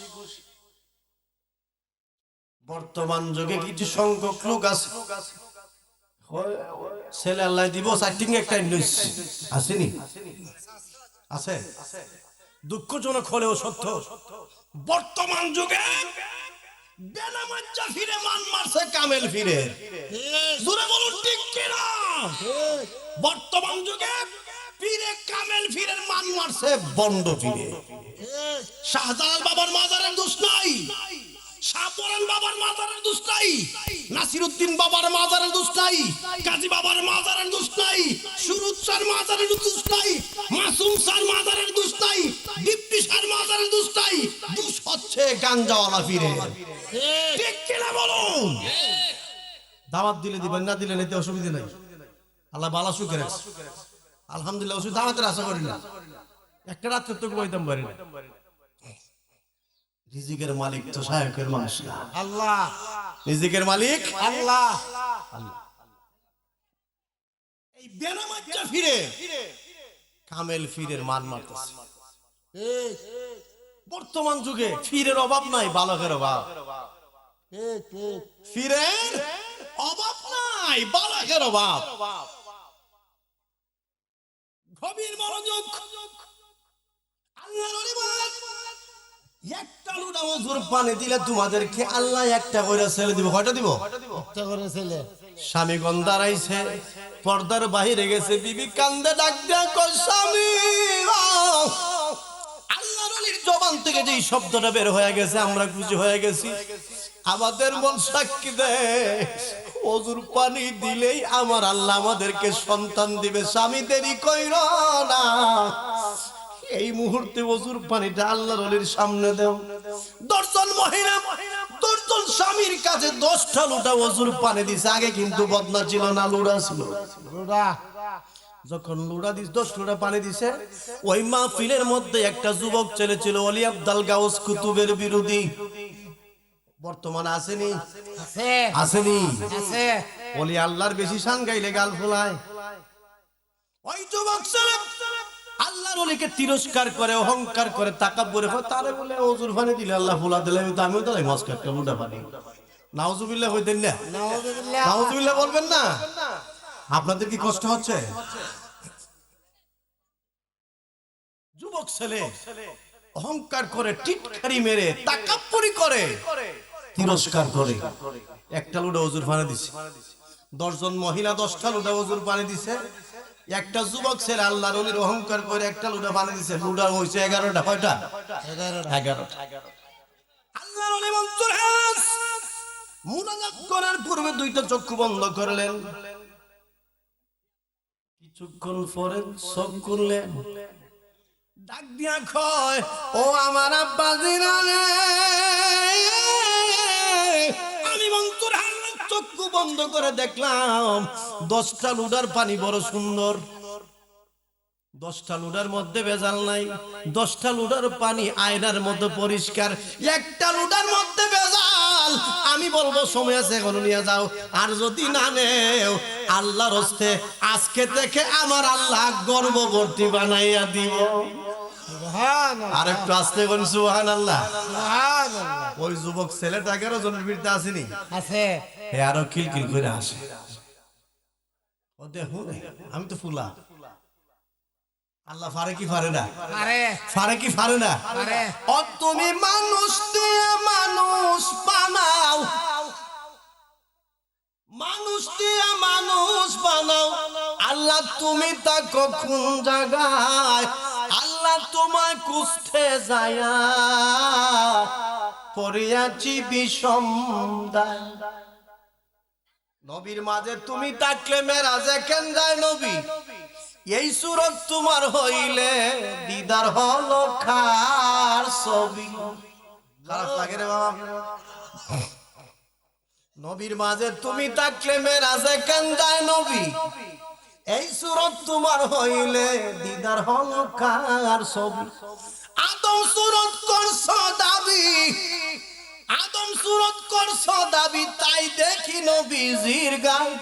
বর্তমান যুগে কিছু সংখ্যক লোক আছে ছেলে আল্লাহ দিব সাইটিং একটা আসেনি, আছে। দুঃখজনক হলেও সত্য, বর্তমান যুগে বেনামাজ্জা ফিরে মান মারছে কামেল ফিরে। জোরে বলুন ঠিক কিনা? বর্তমান যুগে ফিরে কামেল ফিরের মান মারছে বন্ড ফিরে। শাহজালাল বাবার মাজারের দোষ নাই, শাহপরান বাবার মাজারের দোষ নাই, নাসিরউদ্দিন বাবার মাজারের দোষ নাই, কাজী বাবার মাজারের দোষ নাই, সুরুজ শাহর মাজারের দোষ নাই, মাসুম শাহর মাজারের দোষ নাই, দীপ্তি শাহর মাজারের দোষ নাই। দোষ হচ্ছে গাঞ্জাওয়ালা ফিরে। ঠিক কিনা বলুন? দাওয়াত দিলে দিবেন, না দিলে নিতে অসুবিধা নাই। আল্লাহ বালা সুখে রাখছে, আলহামদুলিল্লাহ। অসুবিধা দাওয়াতের আশা করি না, একটা রাত্রে তো ঘুমাইতাম পারি না। রিজিকের মালিক তো সায়কের মানুষ না, আল্লাহ। রিজিকের মালিক আল্লাহ। এই বেনামাজ্জা ফিরে কামেল ফিরের মান মারতেছে। বর্তমান যুগে ফিরের অভাব নাই, বালকের অভাব। ফিরের অভাব নাই, বালকের অভাব। গভীর মনোযোগ। আল্লাহর ওলি বলেন একটা লুটা ওযুর পানি দিলে তোমাদেরকে আল্লাহ একটা করে ছেলে দিব। কয়টা দিব? একটা করে ছেলে। স্বামীগণ দাঁড়াইছে, পর্দার বাহিরে গেছে, বিবি কান্দে ডাক দিয়া কই স্বামী আল্লাহর ওলির জবান থেকে যেই শব্দটা বের হয়ে গেছে আমরা খুশি হয়ে গেছি। আমাদের মন সাক্ষী দেয় ওযুর পানি দিলেই আমার আল্লাহ আমাদেরকে সন্তান দিবে। স্বামী দেরি কইরো না, এই মুহূর্তে ওযুর পানিটা আল্লাহর ওলির সামনে দাও। 10 জন মহিলা 10 জন স্বামীর কাছে 10টা লোটা ওযুর পানি দিছে। আগে কিন্তু বদনা ছিল না, লুড়া ছিল। রুডা। যখন লুড়া দিস 10 লোটা পানি দিছে, ওই মাহফিলের মধ্যে একটা যুবক ছেলে ছিল ওলি আব্দুল গাউস কুতুবের বিরোধী। বর্তমানে আসেনি? আছে। আসেনি? আছে। ওলি আল্লাহর বেশি শান গাইলে গাল ফোলায়। ওই যুবক ছেলে আল্লাহর ওলিকে তিরস্কার করে, অহংকার করে, তাকাব্বুরে হয়। তারে বলে ওযুর পানি দিলে আল্লাহ ফুলা দিলে, আমি তো আমিও তো মস্কা একটা লুটা পানি। নাউজুবিল্লাহ কইতেন না? নাউজুবিল্লাহ। নাউজুবিল্লাহ বলবেন না? আপনাদের কি কষ্ট হচ্ছে? যুবক ছেলে অহংকার করে, টিটকারি মেরে, তাকাব্বুরি করে, তিরস্কার করে একটা লুটা ওযুর পানি দিছে। 10 জন মহিলা 10টা লুটা ওযুর পানি দিছে। একটা যুবক ছেলে আল্লাহর ওলির অহংকার করে একটা লুটা পানি দিছে। লুটা হইছে 11টা। কয়টা? 11টা। আল্লাহর ওলি মনসুর হেল্লাজ মুনাজাত করার পূর্বে 2টা চক্ষু বন্ধ করলেন। কিছুক্ষণ পরে চোখ খুললেন, ডাক দিয়া কয়, ও আমার আব্বা জিনারে, আমি মন্ত্র চক্ষু বন্ধ করে দেখলাম 10টা লুডার পানি বড় সুন্দর, 10টা লুডার মধ্যে ভেজাল নাই, 10টা লুডার পানি আয়নার মধ্যে পরিষ্কার, একটা লুডার মধ্যে ভেজাল। আমি বলবো সময় আছে এখনো নিয়ে যাও, আর যদি না নেও আল্লাহর হস্তে আজকে থেকে আমার আল্লাহ গর্ভবতী বানাইয়া দিব। সুবহানাল্লাহ, আর একটু আসতে কোন সুবহানাল্লাহ। সুবহানাল্লাহ। ওই যুবক ছেলেটাকেরও জনের বিরুদ্ধে আসেনি, আছে হে আরো কিলকিল করে আসে, ও দেখো আমি তো ফুলা, আল্লাহ পারে কি পারে না, আরে পারে কি পারে না। আরে ও তুমি মানুষ দিয়ে মানুষ বানাও, মানুষ দিয়ে মানুষ বানাও, আল্লাহ তুমি তা কখন জায়গায়, আল্লাহ তোমায় কুষ্ঠে যায়া পড়িয়াছি বিষম দায়। নবীর মাঝে তুমি থাকলে মেরাজে কেন যায় নবী, এই সুরত তোমার হইলে দিদার হলো খার ছবি। খারাপ লাগে রে বাবা, নবীর মাঝে তুমি থাকলে মেরাজে কেন যায় নবী, এই সুরত তোমার হইলে দিদার হলো খার ছবি। আদম সুরত করছ দাবি, আদম সুরত করছ দাবি, তাই দেখি নবীজির গায়,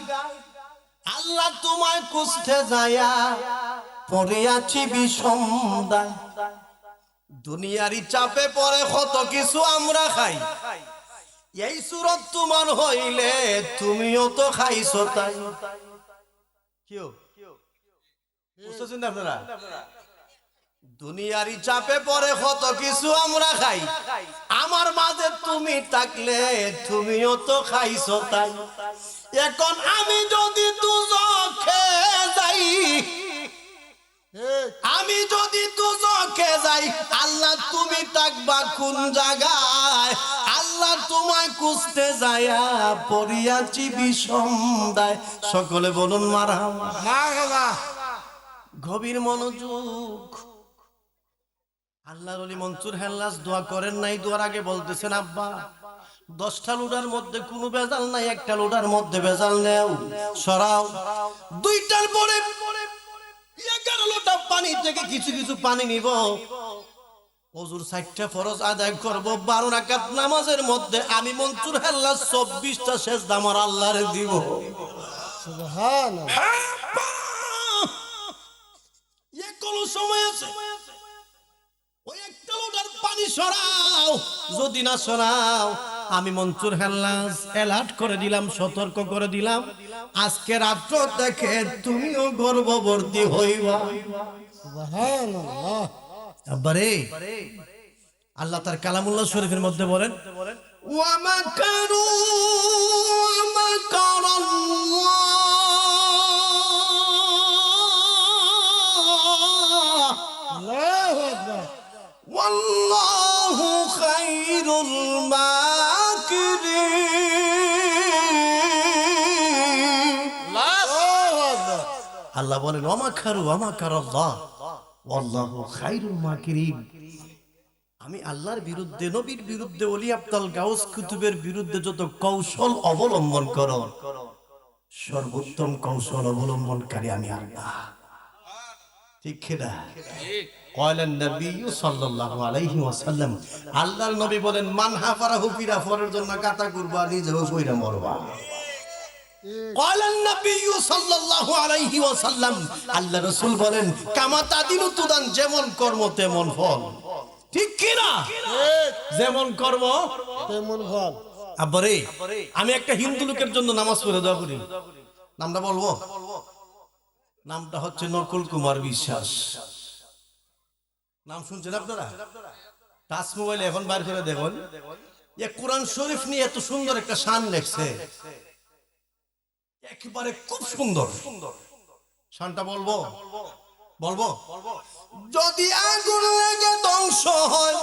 আল্লাহ তোমায় কুষ্ঠে যায়া পড়ে আছি বিষম দায়। দুনিয়ারই চাপে পড়ে কত কিছু আমরা খাই, এই সুরত তোমার হইলে তুমিও তো খাইছো তাই। কেউ বুঝতেছেন না আপনারা, দুনিয়ারই চাপে পড়ে কত কিছু আমরা খাই, আমার মাঝে তুমি থাকলে তুমিও তো খাইছো তাই। এখন আমি যদি দুজখে যাই, আমি যদি দুজখে যাই, আল্লাহ তুমি থাকবা কোন জায়গায়, আল্লাহ তোমায় কুষ্ঠে যায়া পড়িয়াছি বিষম দায়। সকলে বলুন মারহাবা। মারহাবা। গভীর মনোযোগ। আল্লাহর ওলি মনসুর হেল্লাস দোয়া করেন নাই, দোয়ার আগে বলতেছেন আব্বা 10টা লুডার মধ্যে কোনো ভেজাল নাই, একটা লুডার মধ্যে ভেজাল নেও, সরাও। 2টার পরে 11 লোটা পানি থেকে কিছু কিছু পানি নিব, ওযুর 4টা ফরজ আদায় করব, 12 রাকাত নামাজের মধ্যে আমি মনসুর হেল্লাস 24টা সেজদা আমার আল্লাহরে দিব। সুবহানাল্লাহ। এখনো সময় আছে, ওই একটা লোটার পানি সরাও, যদি না সরাও আমি মনসুর হেল্লাস অ্যালার্ট করে দিলাম, সতর্ক করে দিলাম, আজকে রাত্র দেখে তুমিও গর্ভবতী হইবা। সুবহানাল্লাহ। আব্বারে আল্লাহ তার কালামুল্লাহ শরীফের মধ্যে বলেন, ওয়া মাকারু ওয়া মাকারাল্লাহ আল্লাহু আকবার। ওয়াল্লাহু খায়রুল মাকিরিন। আল্লাহু আকবার। আল্লাহ বলেন ওয়া মাকারু ওয়া মাকারাল্লাহ ওয়াল্লাহু খায়রুল মাকিরিন। আমি আল্লাহর বিরুদ্ধে, নবীর বিরুদ্ধে, ওলি আব্দাল গাউস কুতুবের বিরুদ্ধে যত কৌশল অবলম্বন করো, সর্বোত্তম কৌশল অবলম্বনকারী আমি আল্লাহ। ঠিক কিনা? কয়লেন নবী সাল্লাল্লাহু আলাইহি ওয়াসাল্লাম, আল্লাহর নবী বলেন মান হাফারাহু ফিরাফরের জন্য কাতা কুরবা, নিজেও কইরা মরবা। কয়লেন নবী সাল্লাল্লাহু আলাইহি ওয়াসাল্লাম, আল্লাহ রাসূল বলেন কামা তাদিনু তুদান, যেমন কর্ম তেমন ফল। ঠিক কিনা? যেমন কর্ম তেমন ফল। আব্বারে আমি একটা হিন্দু লোকের জন্য নামাজ পড়ে দোয়া করি, নামটা বলবো, নামটা হচ্ছে নকুল কুমার বিশ্বাস। নাম শুনছেন আপনারা? টাচ মোবাইলে এখন বার করে দেখুন, যে কোরআন শরীফ নিয়ে এত সুন্দর একটা শান লেখছে, একেবারে খুব সুন্দর শানটা বলবো বলবো। যদি আগুন লেগে ধ্বংস হয়,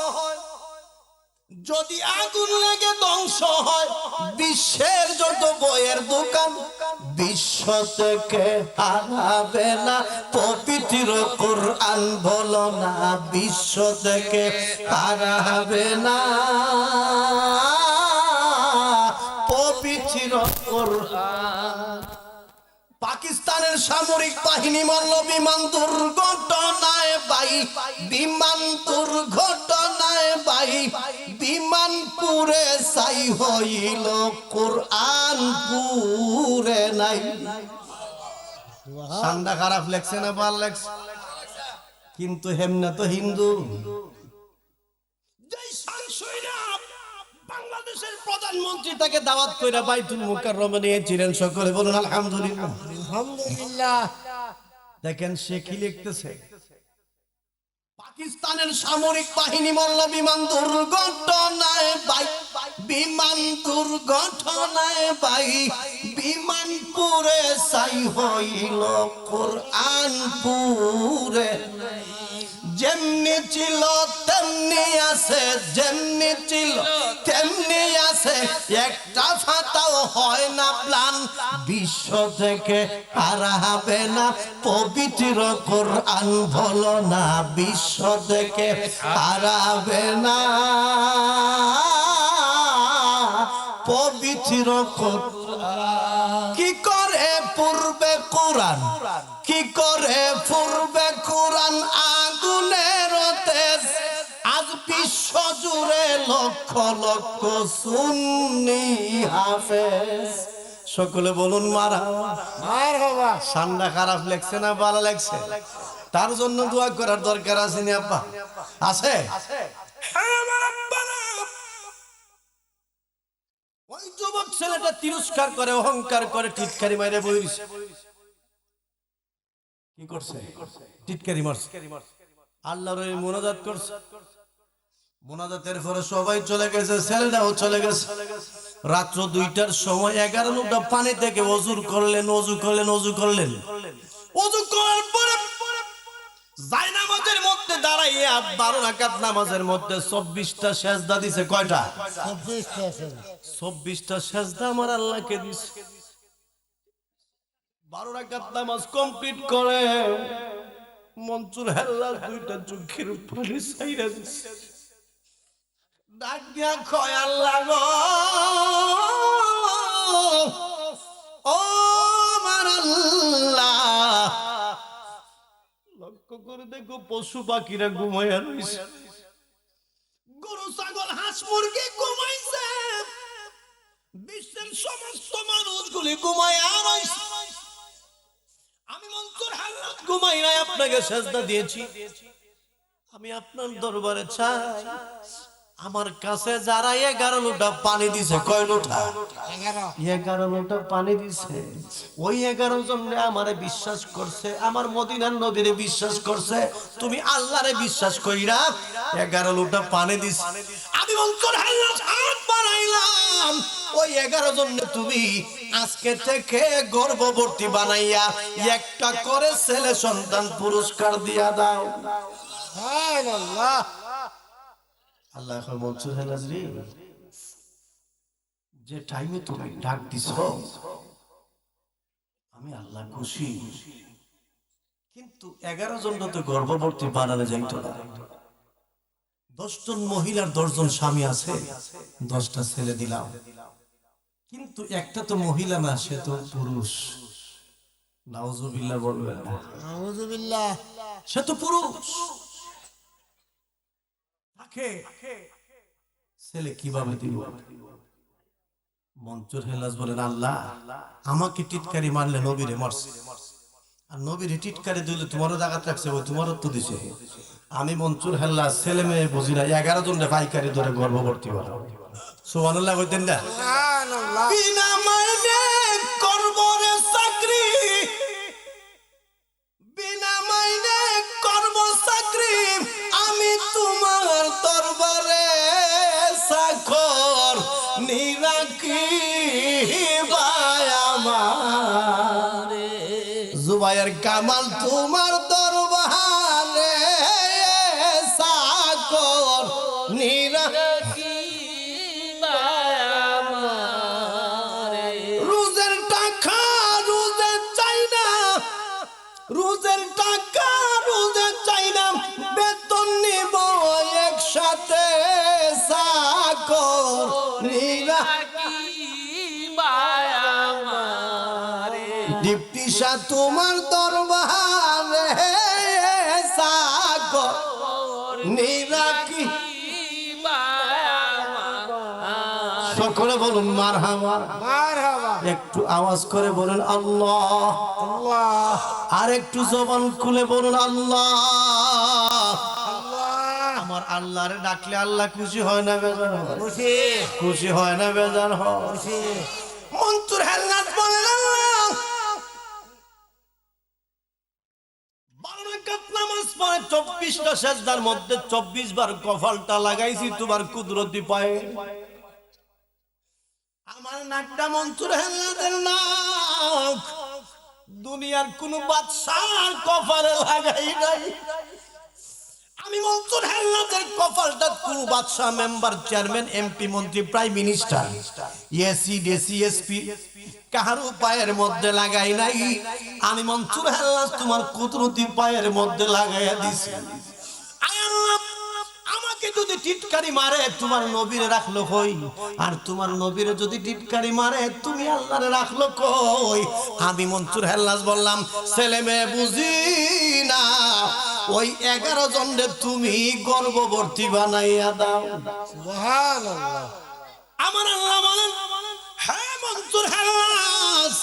যদি আগুন লেগে ধ্বংস হয়, বিশ্বের যত বইয়ের দোকান বিশ্ব থেকে হারাবে না পবিত্র কোরআন, বলো না বিশ্ব থেকে হারাবে না পবিত্র কোরআন। পাকিস্তানের সামরিক বাহিনী মরল বিমান দুর্ঘটনায় ভাই, বিমান দুর্ঘটনায় ভাই, বিমান পুড়ে ছাই হইল, কোরআন পুড়ে নাই। ঠান্ডা খারাপ লাগছে না ভাল লাগছে? কিন্তু হেমনা তো হিন্দু। বাংলাদেশের প্রধানমন্ত্রী তাকে দাওয়াত কইরা বাইতুল মুকাররমে নিয়েছিলেন, সকলে বলুন আলহামদুলিল্লাহ। আলহামদুলিল্লাহ। দেখেন সে কি লিখতেছে, পাকিস্তানের সামরিক বাহিনী মরল বিমান দুর্ঘটনায় ভাই, বিমান দুর্ঘটনায় ভাই, বিমান পুড়ে ছাই হইল, কোরআন পুড়ে। যেমনি ছিল তেমনি আছে, যেমনি ছিল তেমনি আছে, একটা ফাটাও হয় না প্লান, বিশ্ব থেকে হারাবে না পবিত্র কোরআন, বলো না বিশ্ব থেকে হারাবে না পবিত্র কোরআন। কি করে পূর্বে কোরআন, কি করে পূর্বে কোরআন আগুনের তেজ, আজ বিশ্ব জুড়ে লক্ষ লক্ষ সুন্নি হাফেজ, সকলে বলুন মারহাবা। ঠান্ডা খারাপ লাগছে না ভালো লাগছে? তার জন্য দোয়া করার দরকার আছে নি আব্বা? আছে। ওই যুবক ছেলেটা তিরস্কার করে, অহংকার করে, টিটকারি মাইরে বইছে। কি করছে? টিটকারি মারছে। আল্লাহর ওই মোনাজাত করছে। মোনাজাতের পরে সবাই চলে গেছে, ছেলেটাও চলে গেছে। রাত্র 2টার সময় 11 লোটা পানি থেকে ওযু করলেন, ওযু করলেন, ওযু করলেন। ওযু করার পরে জায়নামাজের মধ্যে দাঁড়াইয়া 12 রাকাত নামাজের মধ্যে 24টা সেজদা দিছে। কয়টা? 24টা সেজদা আমার আল্লাহকে দিছে। 12 রাকাত নামাজ কমপ্লিট করে মনসুর হেল্লাল 2টা চোখের পানি ছাইরা দিছে। ডাক দিয়া কয় আল্লাহ গো, ও আমার আল্লাহ, লক্ষ্য করে দেখো পশু পাখিরা ঘুমাইয়া রইছে, গরু ছাগল হাঁস মুরগি ঘুমাইছে, বিশ্বের সমস্ত মানুষগুলি ঘুমাইয়া রইছে। আমি মনসুর হাল্লাত ঘুমাই নাই, আপনাকে সেজদা দিয়েছি। আমি আপনার দরবারে চাই, আমার কাছে যারা 11 লোটা পানি দিছে, কয় লোটা? 11 লোটা পানি দিছে। ওই 11 জনে আমারে বিশ্বাস করছে, আমার মদিনার নবীরে বিশ্বাস করছে। তুমি আল্লাহরে বিশ্বাস কইরা 11 লোটা পানি দিছে। আমি মনসুর হাল্লাত হাত বাড়াইলাম, ওই 11 জনে তুমি আজকে থেকে গর্ভবতী বানাইয়া একটা করে ছেলে সন্তান পুরস্কার দিয়া দাও। সুবহানাল্লাহ। আল্লাহ মনসুর হেলাল রে, যে টাইমে তুমি ডাক দিছো আমি আল্লাহ খুশি, কিন্তু 11 জন তো গর্ভবতী বানানো যাইতো না। 10 জন মহিলার 10 জন স্বামী আছে, 10টা ছেলে দিলাম, কিন্তু একটা তো মহিলা না, সে তো পুরুষ। নাউজুবিল্লাহ বলবেন না? আউযুবিল্লাহ। সে তো পুরুষ, তাকে ছেলে কিভাবে দিব? মনসুর হেলাল বলেন আল্লাহ, আমাকে টিটকারি মারলে নবীরে মারছে, আর নবীরে টিটকারি দিলে তোমারও জায়গা রাখছে, ওই তোমারও তো দিছে। আমি মনসুর হেলাল ছেলে মেয়ে বুঝি না, 11 জনের পাইকারি ধরে গর্ভবতী বলা। সুবহানাল্লাহ কইতেন না? সুবহানাল্লাহ। বিনা মাইনে করব রে চাকরি, বিনা মাইনে করব চাকরি, আমি তোমার দরবারে চাকর নিরাকি ভাই আমার। জুবাইর কামাল তোমার দরবারে চাকর নিরাকি ভাই আমার। শাহ তোমার দরবারে সাগর নিরাকি সকলে বলুন মারহাবা। মারহাবা। একটু আওয়াজ করে বলুন আল্লাহ। আল্লাহ আর একটু জবান খুলে বলুন আল্লাহ। আল্লাহ। আমার আল্লাহরে ডাকলে আল্লাহ খুশি হয় না বেজার হয়? খুশি খুশি হয় না বেজার হয়? খুশি। মনসুর হেলনাথ বলেন আল্লাহ 12 রাকাত নামাজ পড়ে 24টা সেজদার মধ্যে 24 বার কপালটা লাগাইছি তোমার কুদরতি পায়ে। আমার নাকটা মনসুর হেলনাথের নাক দুনিয়ার কোন বাদশার কপালে লাগাই নাই। আমি মনসুর হেলনাথের কপালটা কোন বাদশা, মেম্বার, চেয়ারম্যান, এমপি, মন্ত্রী, prime minister, AC, DC, SP কাহারও পায়ের মধ্যে লাগাই নাই। আমি মনসুর হেলনাথ তোমার কুদরতি পায়ের মধ্যে লাগাইয়া দিছি। আয় আল্লাহ, আমাকে যদি টিটকারি মারে তোমার নবীরে রাখলো কই? আর তোমার নবীরে যদি টিটকারি মারে তুমি আল্লাহরে রাখলো কই? আমি মনসুর হেলনাথ বললাম ছেলে মেয়ে বুঝি না, ওই 11 জনরে তুমি গর্ভবতী বানাইয়া দাও। সুবহানাল্লাহ। আমার আল্লাহ বলেন হ্যাঁ মনসুর হেলনাথ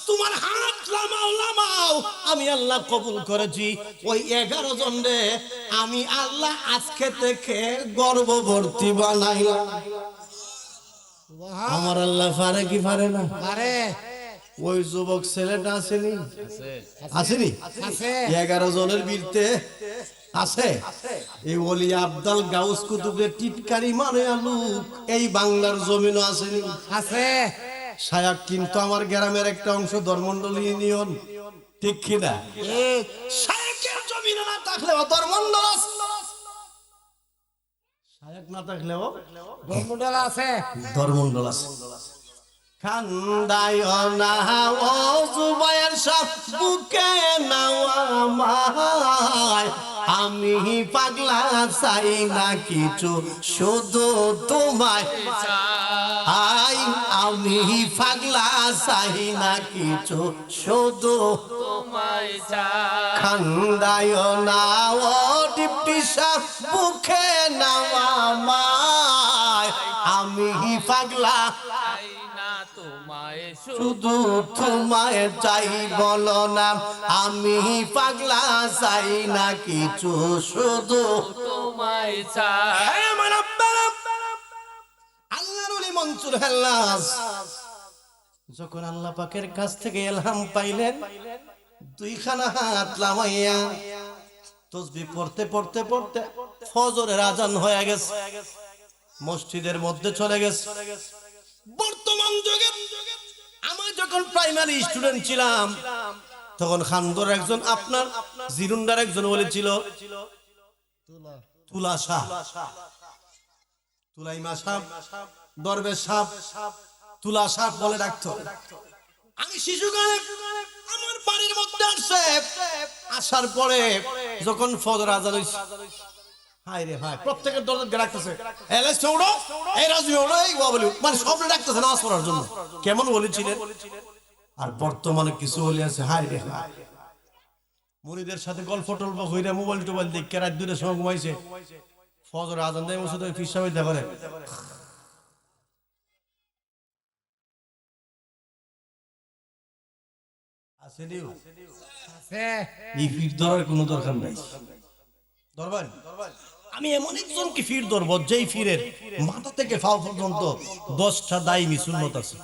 তোমার হাত লামাও, আমি আল্লাহ কবুল করেছি। ওই 11 জনরে আমি আল্লাহ আজকে থেকে গর্ভবতী বানাইলাম। সুবহান। আমার আল্লাহ পারে কি পারে না? পারে। ওই যুবক ছেলেটা আসেনি? আসেনি? আছে। 11 জনের বীরতে আছে। এই ওলি আব্দাল গাউস কুতুবের টিটকারি মারে আলুক এই বাংলার জমিনও আসেনি? আছে। সায়াক কিন্তু আমার গ্রামের একটা অংশ ধর্মমন্ডল ইউনিয়ন, ঠিক কিনা? ঠিক। সায়াকের জমিনে না থাকলেও ধর্মমন্ডল আছে। সায়াক না থাকলেও ধর্মডাল আছে। ধর্মমন্ডল আছে। খান্দায় না ও জুবায়ের সব বুকে নাও আমায়, আমি পাগলা চাই না কিছু শুধু তোমায়। আই আমি পাগলা চাই না কিছু শুধু তোমায় চাই। খান্দায় না ও ডিপটি সব বুকে নাও আমায়, আমি পাগলা না তোমায় শুধু তোমায় চাই বলো না, আমি পাগলা চাই না কিছু শুধু তোমায় চাই। আল্লাহর ওলি মনসুর হেলনাথ যখন আল্লাহ পাকের কাছ থেকে ইলহাম পাইলেন, দুইখানা হাত লামাইয়া তাসবিহ পড়তে পড়তে পড়তে ফজরের আজান হয়ে গেছে, মসজিদের মধ্যে চলে গেছে। বর্তমান যুগে আমি যখন প্রাইমারি স্টুডেন্ট ছিলাম তখন খানদর একজন আপনার জিরুন্ডার একজন বলেছিল তুলা শাহ, তুলাইমা সাপ, দরবেশ সাপ, তুলা সাপ বলে ডাকতো। আমি শিশুকালে আমার বাড়ির মধ্যে আসছে, আসার পরে যখন ফজর আজান হইছে, হায় রে হায়, প্রত্যেকের দরজা ডাকতেছে, এলে চৌড়ো এই রাজু ওড়ো এই বাবলু, মানে সব ডাকতেছে নামাজ পড়ার জন্য। কেমন বলেছিলেন? আর বর্তমানে কিছু বলে আছে হায় রে হায়, মুরিদের সাথে গল্প টল্প হইরা মোবাইল টোবাইল দেখে রাত 2টার সময় ঘুমাইছে, ফজর আজান দেয় মসজিদে ফিরসা হইতে পারে। আসেনিও আছে। এই ফির ধরার কোনো দরকার নাই। ধরবেন? আমি এমন একজনকে ফির ধরবো যেই ফিরের মাথা থেকে পাও পর্যন্ত 10টা দায়মি সুন্নত আছে।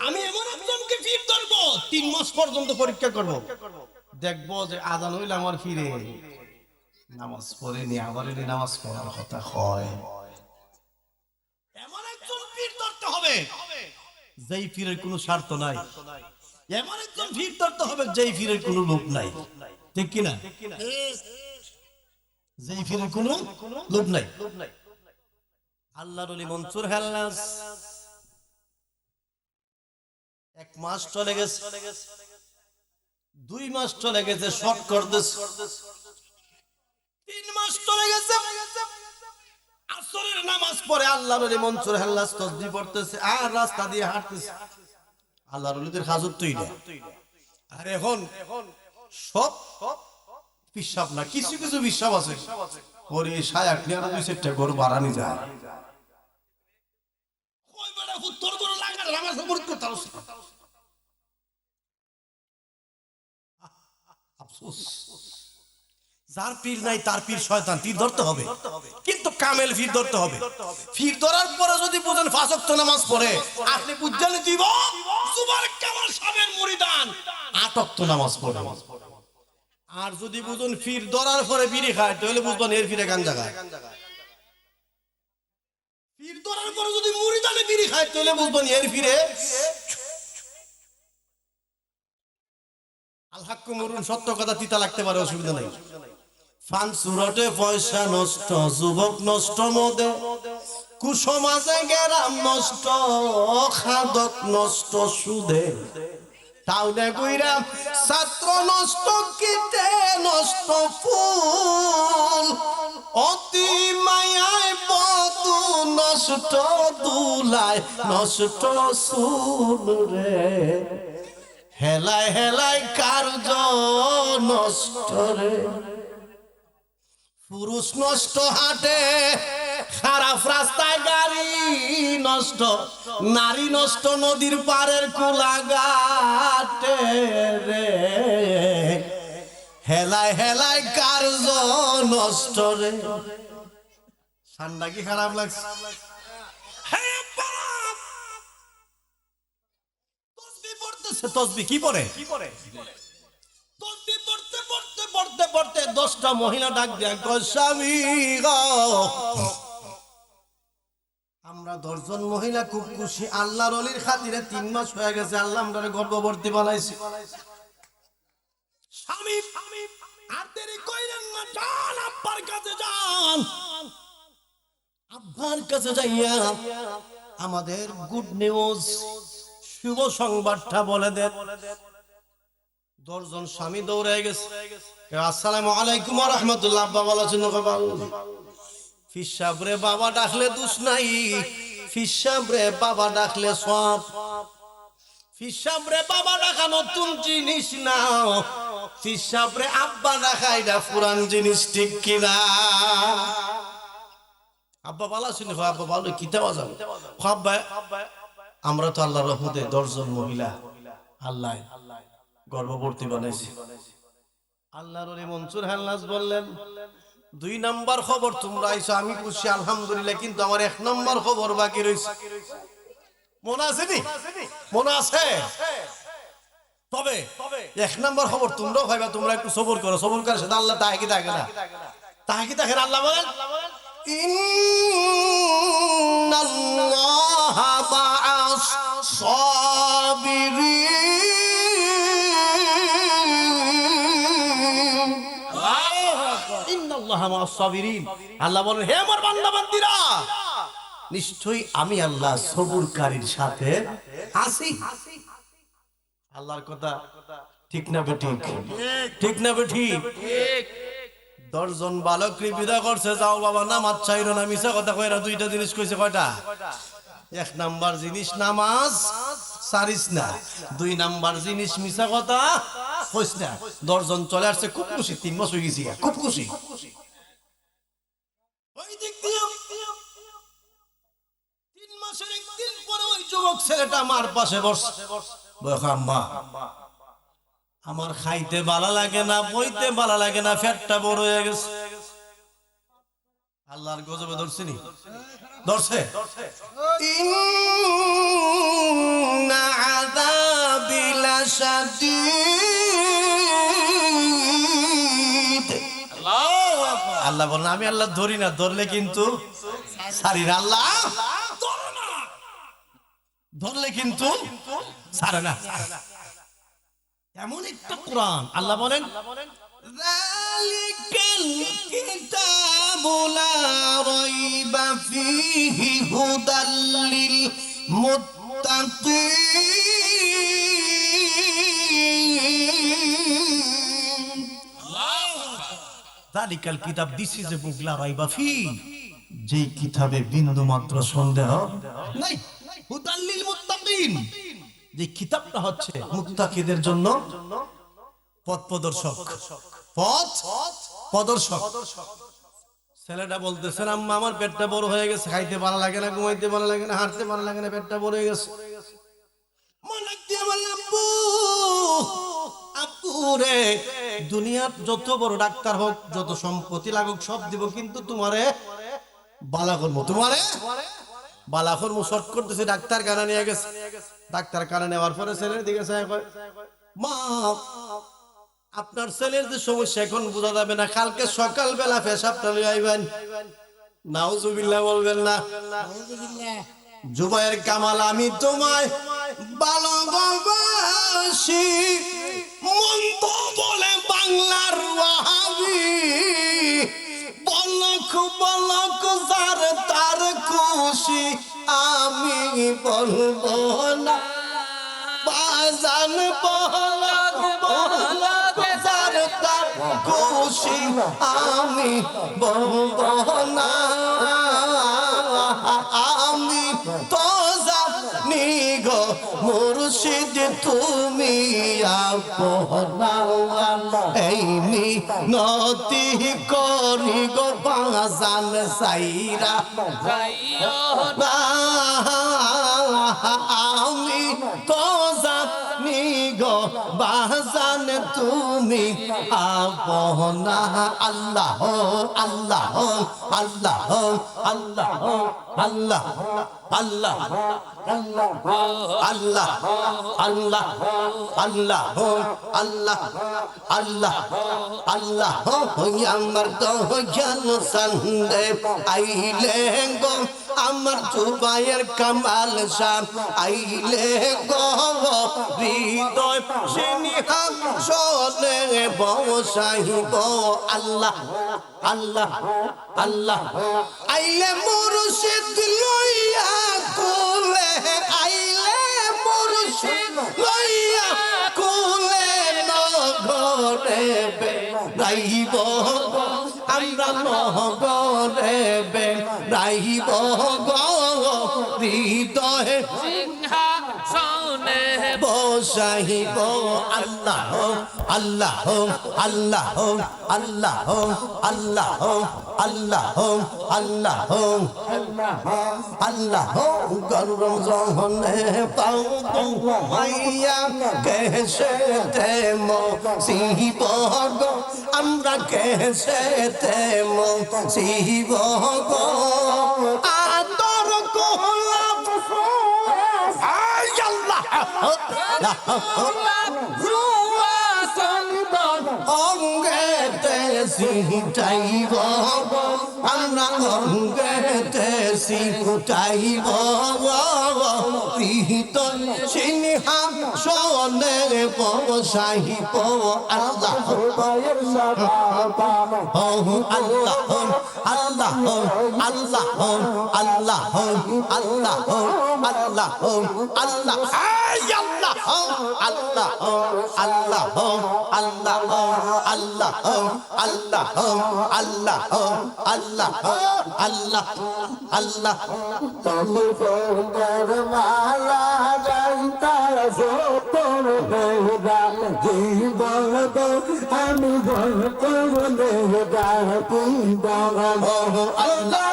আমি এমন একজনকে ফির ধরবো 3 মাস পর্যন্ত পরীক্ষা করব, দেখবো যে আজান হইলে আমার ফিরে নামাজ পড়েনি, আবার এনে নামাজ পড়ার কথা হয়। এমন একজন ফির ধরতে হবে যেই ফিরের কোনো স্বার্থ নাই, এমন একজন ফির ধরতে হবে যেই ফিরের কোনো লোভ নাই, ঠিক কিনা? যেই ফিরের কোনো লোভ নাই। আল্লাহর ওলি মনসুর হেলনাথ 1 মাস চলে গেছে, 2 মাস চলে গেছে, শর্ট করতেছে, 3 মাস চলে গেছে। আসরের নামাজ পড়ে আল্লাহর ওলি মনসুর হেলনাথ তাসবিহ পড়তেছে আর রাস্তা দিয়ে হাঁটতেছে। আল্লাহর ওলিদের হাজত তুই না, আর এখন সব বিশ্বাস না, কিছু কিছু বিশ্বাস আছে ওর এই সায়াক নিয়ে দুই চারটা গরু বাড়ানি যায়। কই বেটা তোর গরু লাগা আমার সাপোর্ট করতে হবে। আফসোস, যার পীর নাই তার পীর শয়তান, পীর ধরতে হবে কিন্তু কামেল পীর ধরতে হবে। পীর ধরার পরে যদি বুঝেন 5 ওয়াক্ত নামাজ পড়ে আপনি বুঝছেন দিব জুবার কামাল সাহেবের মুরিদান 8 ওয়াক্ত নামাজ পড়ে। আর যদি বুঝুন পীর ধরার পরে বিড়ি খায় তাহলে বুঝবেন এর ফিরে গাঞ্জা খায়। পীর ধরার পরে যদি মুরিদানে বিড়ি খায় তাহলে বুঝবেন এর ফিরে আল হাক্কু মুরুন, সত্য কথা তিতা লাগতে পারে, অসুবিধা নাই। ফান সুরটে পয়সা নষ্ট, যুবক নষ্ট মদে, কুসমাজে গেরাম নষ্ট, খাদক নষ্ট সুদে, টাউনে কইরা ছাত্র নষ্ট, কিটে নষ্ট ফুল, অতি মায়ায় বধু নষ্ট, দুলায় নষ্ট চুল রে, হেলায় হেলায় কার্য নষ্ট রে, পুরুষ নষ্ট হাটে, খারাপ রাস্তায় গাড়ি নষ্ট, নারী নষ্ট নদীর পারের কুলাঘাটে রে, হেলায় হেলায় কার্য নষ্ট রে। ঠান্ডা কি খারাপ লাগছে? তসবি কি পড়ে? তসবি পড়তে পড়তে পড়তে পড়তে 10টা মহিলা ডাক দিয়া কয় স্বামী গো, আমরা 10 জন মহিলা খুব খুশি, আল্লাহর ওলির খাতিরে 3 মাস হয়ে গেছে আল্লাহ আমরারে গর্ভবতী বানাইছে। স্বামী আর দেরি কইরেন না, যান আব্বার কাছে যান, আব্বার কাছে যাইয়া আমাদের গুড নিউজ শুভ সংবাদটা বলে দেন। 10 জন স্বামী দৌড়ে গেছে, আসসালামু আলাইকুম ওয়া রাহমাতুল্লাহ। আব্বা ভালো আছেন? ফির সাহেব রে বাবা ডাকলে দোষ নাই, ফির সাহেব রে বাবা ডাকলে সব, ফির সাহেব রে বাবা ডাকা নতুন জিনিস না, ফির সাহেব রে আব্বা ডাকা এটা পুরান জিনিস, ঠিক কিনা? আব্বা ভালো আছেন? আব্বা ভালো, কি দেওয়া যাবে? আব্বা আমরা তো আল্লাহর রহমতে 10 জন মহিলা আল্লাহ গর্ভবতী বানাইছি। আল্লাহর ওলি মনসুর হাল্লাজ বললেন 2 নাম্বার খবর তোমরা আইছো, আমি খুশি আলহামদুলিল্লাহ, কিন্তু আমার 1 নাম্বার খবর বাকি রইছে। মনে আছে নি? মনে আছে? তবে 1 নাম্বার খবর তোমরাও ভাইবা, তোমরা একটু সবর করো, সবর করে সেটা আল্লাহ তাহে কি থাকে না, তাহে কি দেখেন? আল্লাহ বলেন ইন্নাল্লাহা মা'আস সাবিরিন, ইন্নাল্লাহা মা'আস সাবিরিন। আল্লাহ বলেন হে আমার বান্দা বান্দীরা, নিশ্চয়ই আমি আল্লাহ সবুরকারীর সাথে আছি। আল্লাহর কথা ঠিক না বেঠিক? ঠিক না বেঠিক? ঠিক। 10 জন বালক বিদা করছে, যাও বাবা নামাজ চাইরো না, মিছা কথা কইরা 2টা জিনিস কইছে। কয়টা? 1 নাম্বার জিনিস নামাজ সারিস না, 2 নাম্বার জিনিস মিছা কথা কইস না। 10 জন চলে আসছে, খুব খুশি, 3 মাস হয়ে গেছি, খুব খুশি। ওই দিক দিয়ে 3 মাসের একদিন পরে ওই যুবক ছেলেটা আমার পাশে বসে, বলে আম্মা আমার খাইতে ভালো লাগে না, বইতে ভালো লাগে না, পেটটা বড় হয়ে গেছে। আল্লাহর গজবে ধরছে নি? ধরছে। ইন্না আযাবি লাশাদীদ। আল্লাহ বলেন আমি আল্লাহ ধরি না, ধরলে কিন্তু ছাড়ি না। আল্লাহ ধরে না, ধরলে কিন্তু ছাড়ে না। এমন একটা কোরআন। আল্লাহ বলেন যালিকাল কিতাবু লা রাইবা ফীহি হুদাল লিল মুত্তাকিন। যালিকাল কিতাব, দিস ইজ এ বুক লা রাইবা ফী, যেই কিতাবে বিন্দু মাত্র সন্দেহ নাই, হুদাল লিল মুত্তাকিন, যে কিতাবটা হচ্ছে মুত্তাকিদের জন্য পথ প্রদর্শক, পথ প্রদর্শক। ছেলেটা বলতেছেন আম্মা আমার পেটটা বড় হয়ে গেছে, খাইতে ভালো লাগে না, ঘুমাইতে ভালো লাগে না, হাঁটতে ভালো লাগে না, পেটটা বড় হয়ে গেছে। রে দুনিয়ার যত বড় ডাক্তার হোক, যত সম্পত্তি লাগুক, সব দিব, কিন্তু তোমারে বালা করবো, তোমারে বালা করবো। শর্ট করতেছে, ডাক্তার কানে নিয়ে গেছে। ডাক্তার কানে নেওয়ার পরে ছেলের দিকে মা আপনার ছেলের যে সমস্যা এখন বোঝা যাবে না, কালকে সকাল বেলা পেশাবটা লিয়ে আইবেন। নাউজুবিল্লাহ বলবেন না। জুবায়ের কামাল আমি তোমায় ভালোবাসি, মন তো বলে বাংলার ওয়াহাবি, বলক বলক যার তার খুশি, আমি বলবো না বাজান, বলক বলক যার তার খুশি, আমি বলবো না। আমি তো জানি গো মুর্শিদ তুমি আপনা, এই মিনতি করি গো বাজান সাইরা যাইও না। আমি তো জানি গো বাজান তুমি আপনা। আল্লাহ আল্লাহ আল্লাহ আল্লাহ আল্লাহ আল্লাহ আল্লাহ আল্লাহ আল্লাহ আল্লাহ আল্লাহ আল্লাহ আল্লাহ আমার তো জ্ঞান সন্দে আইলে গো, আমার জুবায়ের কামাল শাহ আইলে গো, হৃদয় সিনিহাম শোনে বসাইব। আল্লাহ আল্লাহ আল্লাহ আইলে মুর্শিদ লইয়া কুলে, আইলে মুর্শিদ লইয়া কুলে, নগরে বেড়াইব আমরা, নগরে বেড়াইব গো, হৃদয়ে সিংহাসনে বসাইব। আল্লাহ আল্লাহ আল্লাহ আল্লাহ আল্লাহ আল্লাহ আল্লাহ আল্লাহ গরম জহনে পাও মাইয়া কেসে তেমো শিব গো, আমরা কেসে তেমো শিব গো, আদর কোলাপ অঙ্গেতে সিটাইব, আমরা অঙ্গেতে সিটাইব, হৃদয় সিংহাম শোনে বসাইব। আল্লাহ আল্লাহ আল্লাহ আল্লাহ আল্লাহ আল্লাহ আল্লাহ আল্লাহ আল্লাহ আল্লাহ আল্লাহ আল্লাহ আল্লাহ আল্লাহ আল্লাহ আল্লাহ আল্লাহ তুমি তোর মালা যাইতার তোর বেদান জীবন গো, আমি বল তোর বেদান তুই বল আল্লাহ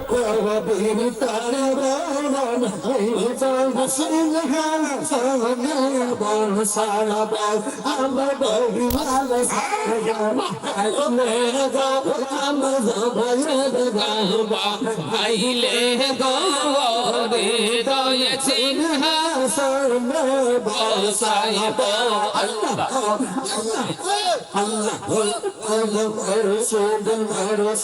কবির তার বরণ চল সিংহান সনে বন সারা বল আমার বহিমাল সারা আইলে গো আমার জবানে গাবা আইলে গরে দয় সিংহাসনে বসাইব Allah, Allah, Allah, Allah, Allah, Allah, Allah, Allah,